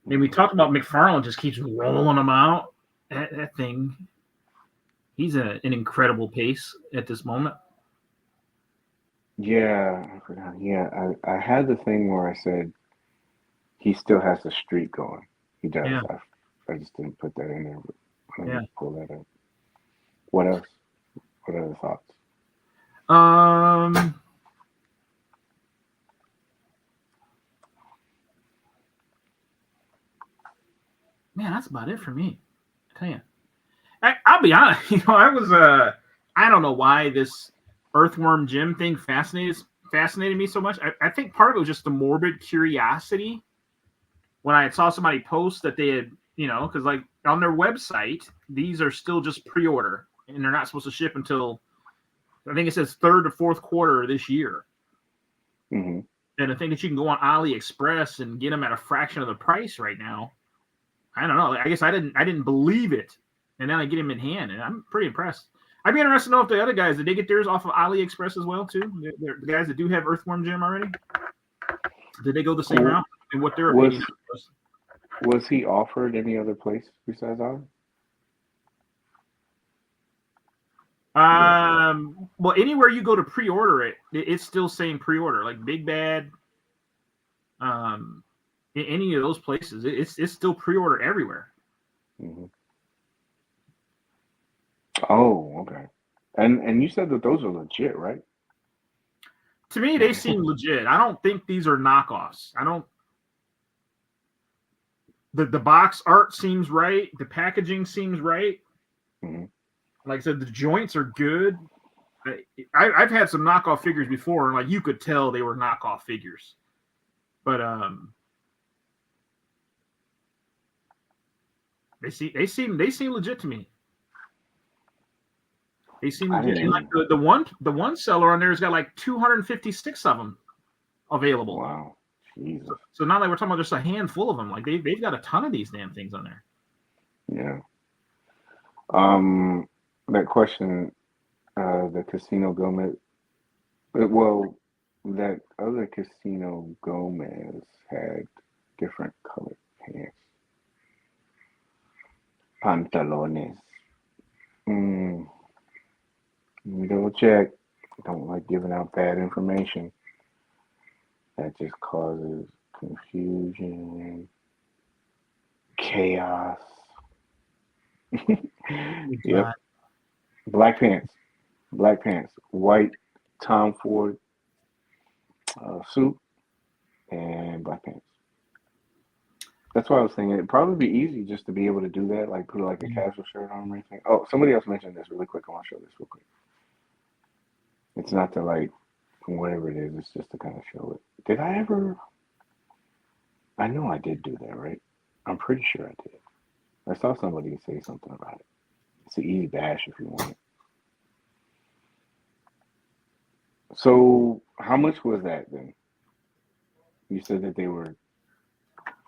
I mean, we talked about McFarlane just keeps rolling them out, that thing. He's an incredible pace at this moment. Yeah, I forgot. Yeah, I had the thing where I said he still has the streak going. He does. Yeah. I just didn't put that in there, but let Yeah. me pull that up. What else? What other thoughts? Man, that's about it for me. I tell you. I'll be honest. I was I don't know why this earthworm gym thing fascinated me so much. I think part of it was just the morbid curiosity when I saw somebody post that they had, because like on their website, these are still just pre-order and they're not supposed to ship until I think it says third to fourth quarter of this year. Mm-hmm. And I think that you can go on AliExpress and get them at a fraction of the price right now. I don't know. I guess I didn't believe it. And then I get them in hand, and I'm pretty impressed. I'd be interested to know if the other guys, did they get theirs off of AliExpress as well, too? The guys that do have Earthworm Jim already? Did they go the same route? And what their opinion was? Was he offered any other place besides ours? Well, anywhere you go to pre-order it, it's still saying pre-order. Like Big Bad, in any of those places, it's still pre-order everywhere. Mm-hmm. Oh, okay. And you said that those are legit, right? To me, they seem legit. I don't think these are knockoffs. I don't. The box art seems right. The packaging seems right. Mm-hmm. Like I said, the joints are good. I've had some knockoff figures before, and like you could tell they were knockoff figures. But they seem legit to me. They seem legit. And like the one seller on there has got like 256 of them available. Wow. Jesus. So not like we're talking about just a handful of them. Like they've got a ton of these damn things on there. Yeah. That question, the Casino Gomez. Well, that other Casino Gomez had different colored pants. Pantalones. Let me double check. Don't like giving out bad information. That just causes confusion, chaos. Yep. Black pants, white Tom Ford suit, and black pants. That's why I was thinking it'd probably be easy just to be able to do that, like put like a casual shirt on or anything. Oh, somebody else mentioned this really quick. I want to show this real quick. It's not to like whatever it is. It's just to kind of show it. Did I ever? I know I did do that, right? I'm pretty sure I did. I saw somebody say something about it. It's an easy bash if you want it. So how much was that then? You said that they were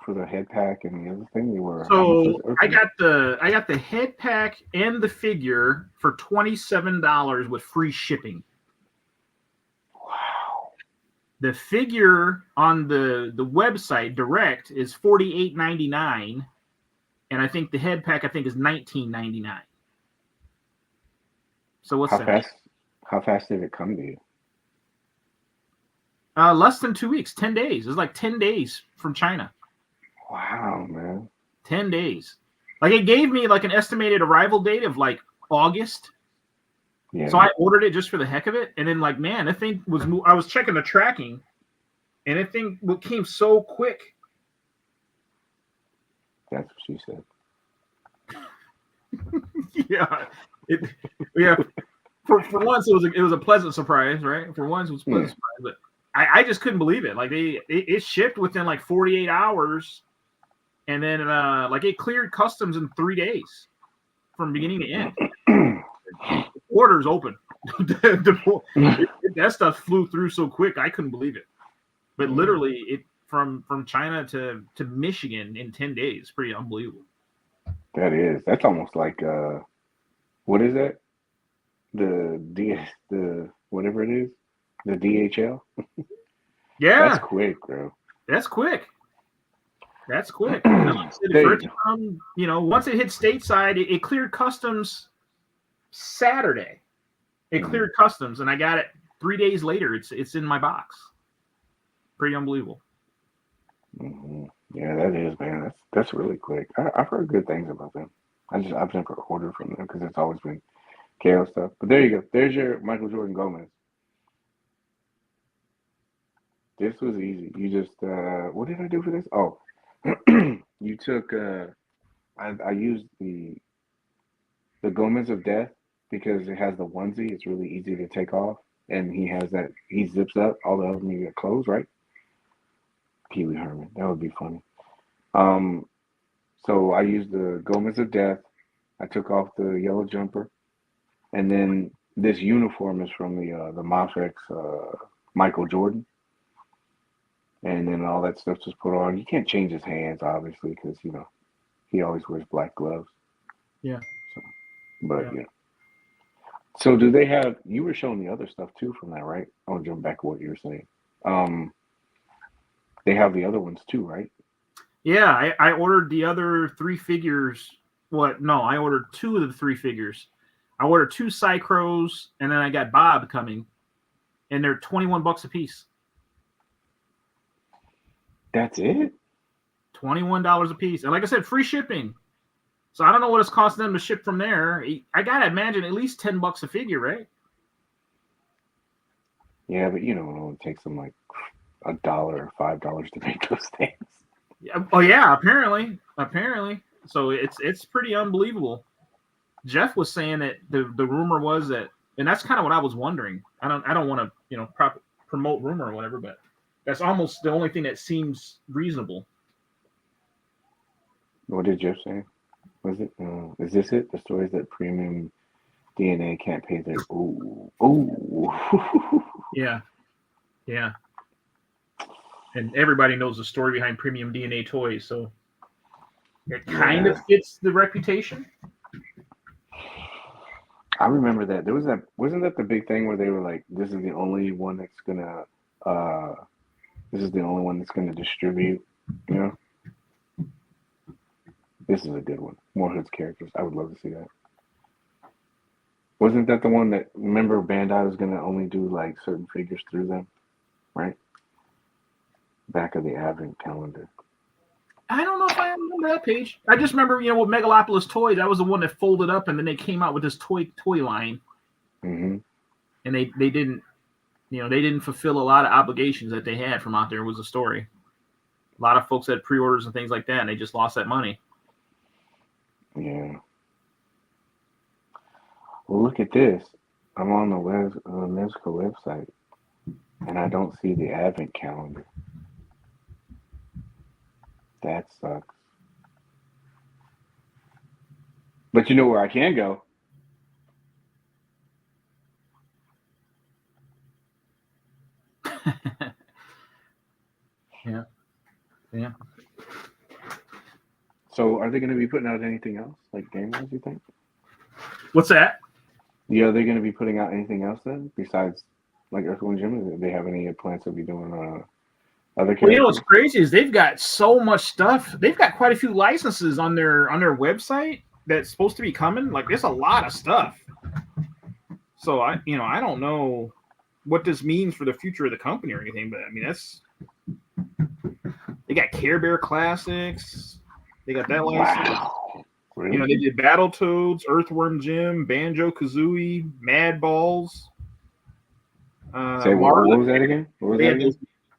for the head pack and the other thing. They were. So I got the head pack and the figure for $27 with free shipping. Wow. The figure on the website direct is $48.99, and I think the head pack is $19.99. So what's that? How fast did it come to you? Less than 2 weeks, 10 days. It was like 10 days from China. Wow, man. 10 days. Like it gave me like an estimated arrival date of like August. Yeah. So I ordered it just for the heck of it. And then like, man, that thing was, I was checking the tracking and that thing came so quick. That's what she said. Yeah. Yeah. For once, it was a pleasant surprise, right? For once, it was a pleasant surprise. But I just couldn't believe it. Like it shipped within like 48 hours. And then like it cleared customs in 3 days from beginning to end. Orders open. That stuff flew through so quick, I couldn't believe it. But literally, it from China to Michigan in 10 days, pretty unbelievable. That is. That's almost like what is that? The whatever it is, the DHL. Yeah, that's quick, bro. That's quick. That's quick. Once it hit stateside, it cleared customs Saturday. It cleared customs, and I got it 3 days later. It's in my box. Pretty unbelievable. Mm-hmm. Yeah, that is, man. That's really quick. I've heard good things about them. I've never ordered from them because it's always been KO stuff. But there you go. There's your Michael Jordan Gomez. This was easy. You just what did I do for this? Oh, you took I used the Gomez of Death because it has the onesie. It's really easy to take off, and he zips up. All the other you get clothes, right? Pee Wee Herman. That would be funny. So I used the Gomez of Death. I took off the yellow jumper, and then this uniform is from the Mafex Michael Jordan, and then all that stuff just put on. You can't change his hands, obviously, because he always wears black gloves. Yeah. So, but yeah. So do they have? You were showing the other stuff too from that, right? I'll jump back to what you were saying. They have the other ones too, right? Yeah, I ordered the other 3 figures. I ordered 2 of the 3 figures. I ordered 2 Psychros, and then I got Bob coming, and they're $21 a piece. That's it? $21 a piece. And like I said, free shipping. So I don't know what it's costing them to ship from there. I got to imagine at least $10 a figure, right? Yeah, but it only takes them like $1 or $5 to make those things. Oh yeah, apparently. So it's pretty unbelievable. Jeff was saying that the rumor was that, and that's kind of what I was wondering. I don't want to promote rumor or whatever, but that's almost the only thing that seems reasonable. What did Jeff say? Was it? Is this it? The stories that premium DNA can't pay their. Ooh. Yeah. And everybody knows the story behind Premium DNA Toys, so it kind of fits the reputation. I remember that. Wasn't that the big thing where they were like, this is the only one that's gonna distribute, This is a good one. More Hood's characters. I would love to see that. Wasn't that the one that, remember, Bandai was gonna only do like certain figures through them, right? Back of the advent calendar. I don't know if I remember that page. I just remember, with Megalopolis Toys, that was the one that folded up, and then they came out with this toy line. Mm-hmm. And they didn't, they didn't fulfill a lot of obligations that they had from out there. Was a story. A lot of folks had pre-orders and things like that, and they just lost that money. Yeah. Well, look at this. I'm on the Mezco website, and I don't see the advent calendar. That sucks. But you know where I can go? Yeah. So are they going to be putting out anything else, like game-wise, you think? What's that? Yeah, are they going to be putting out anything else then, besides like Earthworm Jim? Do they have any plans to be doing other characters? Well, what's crazy is they've got so much stuff. They've got quite a few licenses on their website that's supposed to be coming. Like, there's a lot of stuff. So I don't know what this means for the future of the company or anything, but I mean, they got Care Bear Classics. They got that license. Wow. Really? They did Battletoads, Earthworm Jim, Banjo Kazooie, Mad Balls. Say what was that again?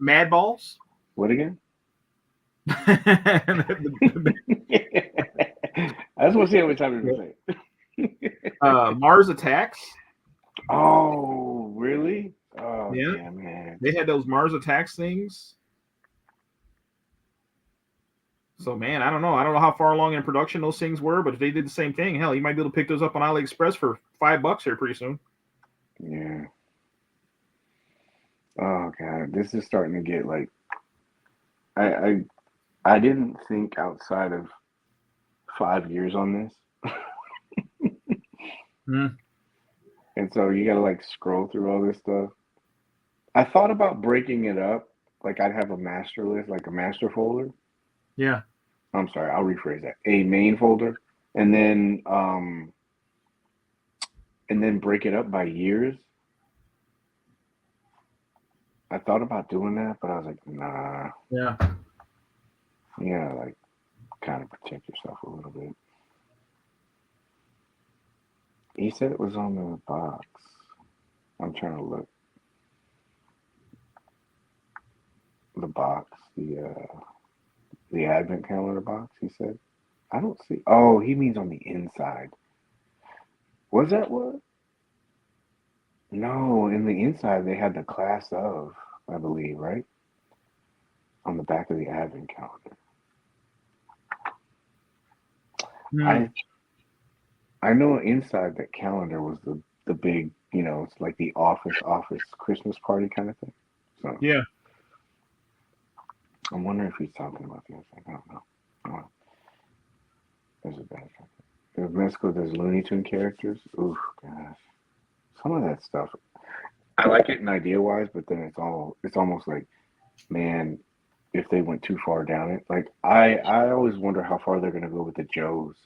Mad Balls. What again? I just want to see how much time you say. Mars Attacks. Oh, really? Oh, yeah, man. They had those Mars Attacks things. So, man, I don't know how far along in production those things were, but if they did the same thing, hell, you might be able to pick those up on AliExpress for $5 here pretty soon. Yeah. Oh God, this is starting to get like, I didn't think outside of 5 years on this. And so you gotta like scroll through all this stuff. I thought about breaking it up. Like I'd have a master list, like a master folder. Yeah. I'm sorry, I'll rephrase that. A main folder, and then break it up by years. I thought about doing that, but I was like, nah. Yeah. Yeah, like kind of protect yourself a little bit. He said it was on the box. I'm trying to look. The box, the advent calendar box. He said, I don't see. Oh, he means on the inside. Was that what? No, in the inside they had the class of, I believe, right? On the back of the advent calendar. Hmm. I know inside that calendar was the big, it's like the office Christmas party kind of thing. So Yeah. I'm wondering if he's talking about the inside. I don't know. Oh, there's a bad second. If Mezco does Looney Tune characters, oof, gosh, some of that stuff. I like it in idea wise, but then it's almost like, man, if they went too far down it. Like I always wonder how far they're gonna go with the Joes.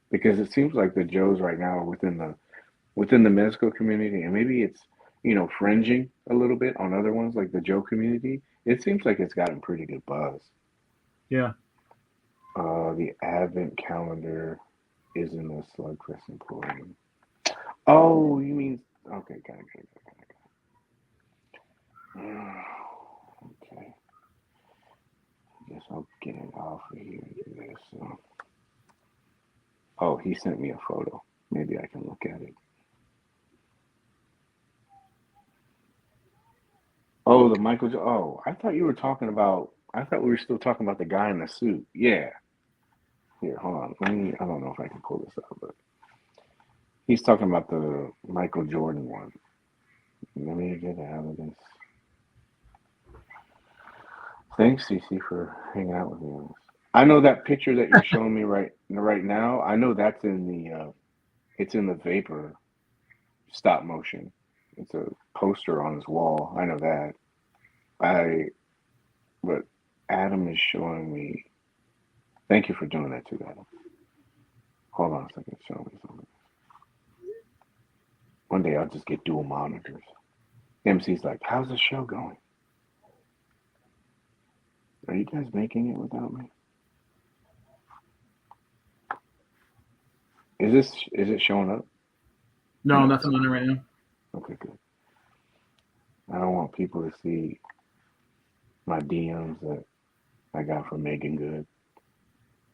Because it seems like the Joes right now are within the Mezco community, and maybe it's fringing a little bit on other ones like the Joe community. It seems like it's gotten pretty good buzz. Yeah. The Advent calendar is in the Slugfest Emporium. Oh, you mean okay? Got it. Okay, I guess I'll get it off of here and do this. So. Oh, he sent me a photo. Maybe I can look at it. Oh, the Michael. Oh, I thought you were talking about. I thought we were still talking about the guy in the suit. Yeah. Here, hold on. Let me. I don't know if I can pull this up, but he's talking about the Michael Jordan one. Let me get out of this. Thanks, CC, for hanging out with me on this. I know that picture that you're showing me right now. I know that's in the. It's in the Vapor stop motion. It's a poster on his wall. I know that. I. But Adam is showing me. Thank you for doing that too, Adam. Hold on a second. Show me something. One day I'll just get dual monitors. MC's like, how's the show going? Are you guys making it without me? Is it showing up? No, No. nothing on it right now. Okay, good. I don't want people to see my DMs that I got from Megan Good.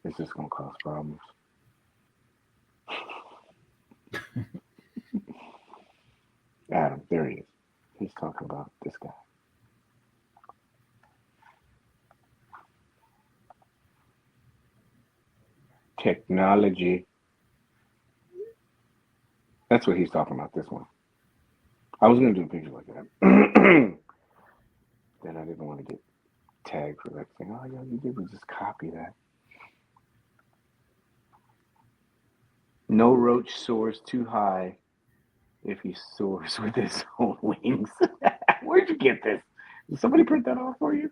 It's just gonna cause problems. Adam, there he is. He's talking about this guy. Technology. That's what he's talking about, this one. I was gonna do a picture like that. Then I didn't want to get tagged for that thing. Oh yeah, you did was just copy that. No roach soars too high if he soars with his own wings. Where'd you get this? Did somebody print that off for you?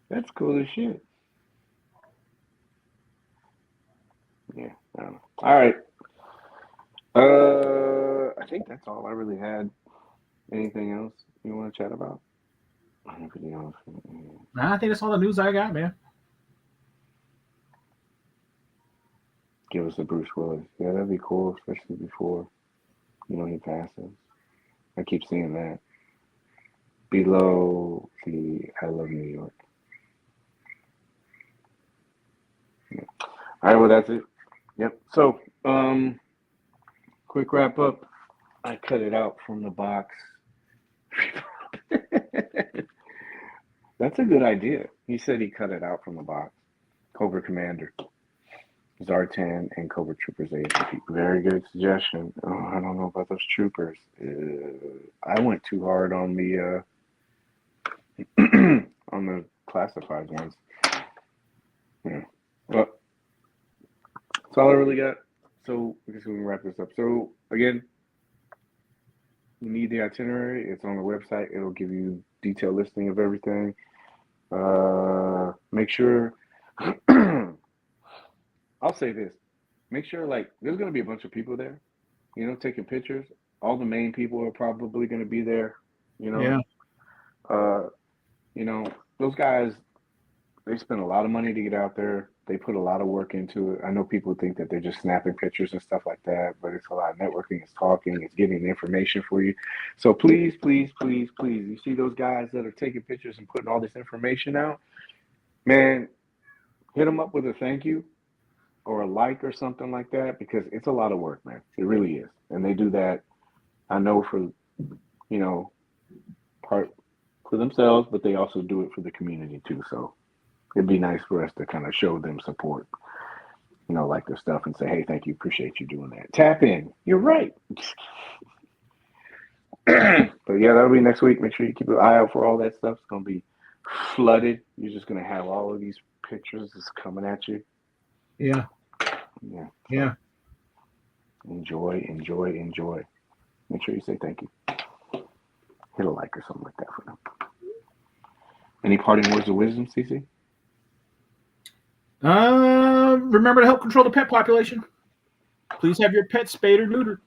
That's cool as shit. Yeah, I don't know. All right. I think that's all I really had. Anything else you want to chat about? Anything else? I think that's all the news I got, man. Give us a Bruce Willis. Yeah, that'd be cool, especially before he passes. I keep seeing that below the I Love New York. Yeah. All right, well that's it. Yep. So, quick wrap up. I cut it out from the box. That's a good idea. He said he cut it out from the box. Cobra Commander, Zartan, and Cobra Troopers ASAP. Very good suggestion. Oh, I don't know about those troopers. I went too hard on the on the classified ones. Yeah. Well, that's all I really got. So I guess we can wrap this up. So again, you need the itinerary. It's on the website. It'll give you detailed listing of everything. Make sure I'll say this: make sure like there's gonna be a bunch of people there, taking pictures. All the main people are probably gonna be there. You know, Yeah. uh, those guys, they spend a lot of money to get out there. They put a lot of work into it. I know people think that they're just snapping pictures and stuff like that, but it's a lot of networking, it's talking, it's getting the information for you. So please, please, please, please, you see those guys that are taking pictures and putting all this information out, man, hit them up with a thank you or a like or something like that because it's a lot of work, man. It really is. And they do that, I know, for, part for themselves, but they also do it for the community too. So it'd be nice for us to kind of show them support, like their stuff and say, hey, thank you, appreciate you doing that. Tap in. You're right. But yeah, that'll be next week. Make sure you keep an eye out for all that stuff. It's going to be flooded. You're just going to have all of these pictures just coming at you. Yeah. Yeah. Yeah. Enjoy, enjoy, enjoy. Make sure you say thank you. Hit a like or something like that for them. Any parting words of wisdom, CC? Remember to help control the pet population. Please have your pet spayed or neutered.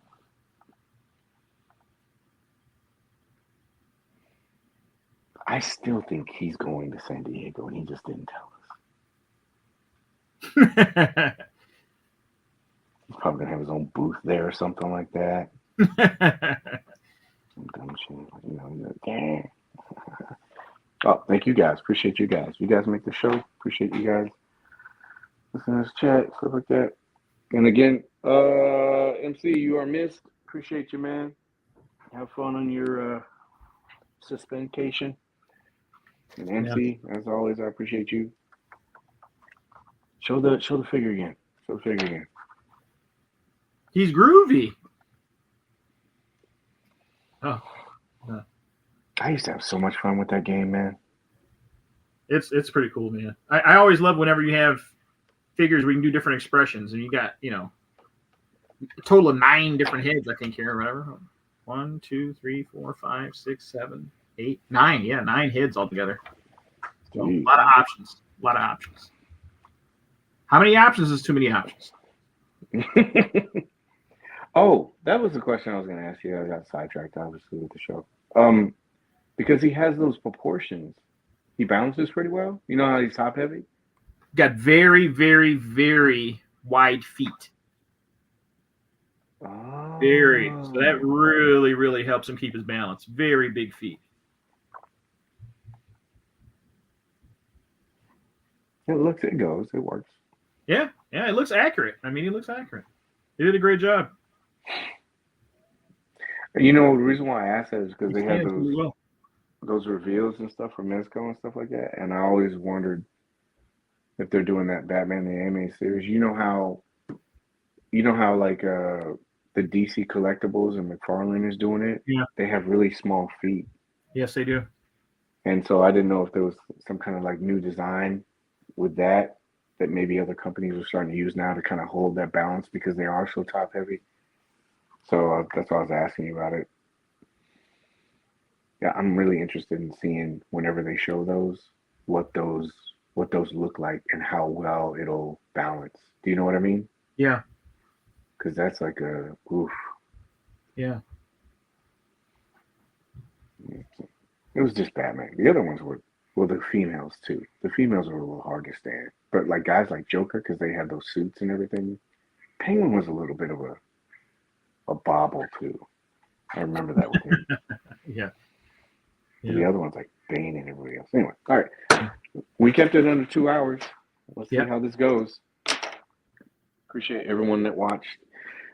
I still think he's going to San Diego and he just didn't tell us. He's probably going to have his own booth there or something like that. Some dumb shit. Yeah. Oh, thank you guys. Appreciate you guys. You guys make the show. Appreciate you guys. Listen to this chat, stuff like that. And again, MC, you are missed. Appreciate you, man. Have fun on your suspension. And MC, as always, I appreciate you. Show the figure again. Show the figure again. He's groovy. Oh. I used to have so much fun with that game, man. It's pretty cool, man. I always love whenever you have figures where you can do different expressions, and you got a total of 9 different heads, I think, here or whatever. 1, 2, 3, 4, 5, 6, 7, 8, 9. Yeah, 9 heads altogether. So, a lot of options. A lot of options. How many options is too many options? Oh, that was the question I was going to ask you. I got sidetracked, obviously, with the show. Because he has those proportions. He balances pretty well. You know how he's top heavy? Got very, very, very wide feet. Oh. Very. So that really, really helps him keep his balance. Very big feet. It goes. It works. Yeah. Yeah, it looks accurate. I mean, he looks accurate. He did a great job. The reason why I asked that is because they have those reveals and stuff for Mezco and stuff like that. And I always wondered if they're doing that Batman the Anime series. You know how like the DC collectibles and McFarlane is doing it? Yeah. They have really small feet. Yes, they do. And so I didn't know if there was some kind of like new design with that maybe other companies are starting to use now to kind of hold that balance because they are so top heavy. So that's why I was asking you about it. Yeah, I'm really interested in seeing whenever they show those, what those look like and how well it'll balance. Do you know what I mean? Yeah. Because that's like a oof. Yeah. It was just Batman. The other ones were, well, the females too. The females were a little hard to stand. But like guys like Joker, because they had those suits and everything. Penguin was a little bit of a bobble too. I remember that with him. Yeah. The other one's like Bane and everybody else. Anyway, all right. We kept it under 2 hours. Let's see how this goes. Appreciate everyone that watched.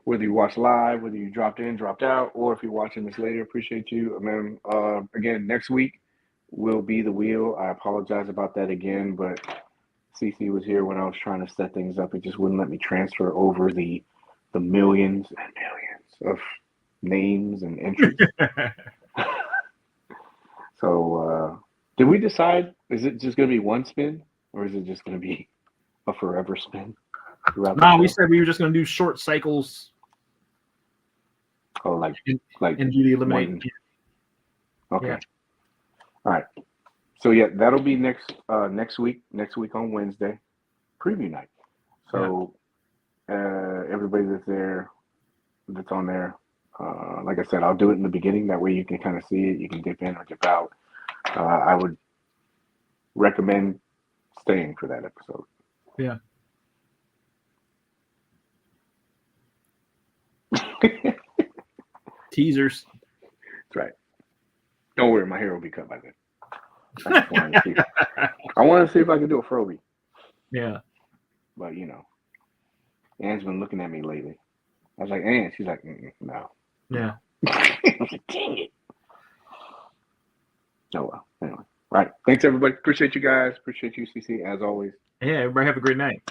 Whether you watched live, whether you dropped in, dropped out, or if you're watching this later, appreciate you. Man, again, next week will be the wheel. I apologize about that again, but CC was here when I was trying to set things up. It just wouldn't let me transfer over the millions and millions of names and entries. So, did we decide, is it just going to be one spin, or is it just going to be a forever spin? No, we said we were just going to do short cycles. Oh, like and do the eliminate. Okay. Yeah. All right. So yeah, that'll be next week. Next week on Wednesday. preview night. So everybody that's on there, like I said, I'll do it in the beginning. That way you can kind of see it. You can dip in or dip out. I would recommend staying for that episode. Yeah. Teasers. That's right. Don't worry, my hair will be cut by then. I want to see if I can do a Froby. Yeah. But, Anne's been looking at me lately. I was like, Anne. She's like, no. Yeah. I was like, dang it. Oh, well. Anyway. All right. Thanks, everybody. Appreciate you guys. Appreciate you, CC, as always. Yeah, everybody have a great night.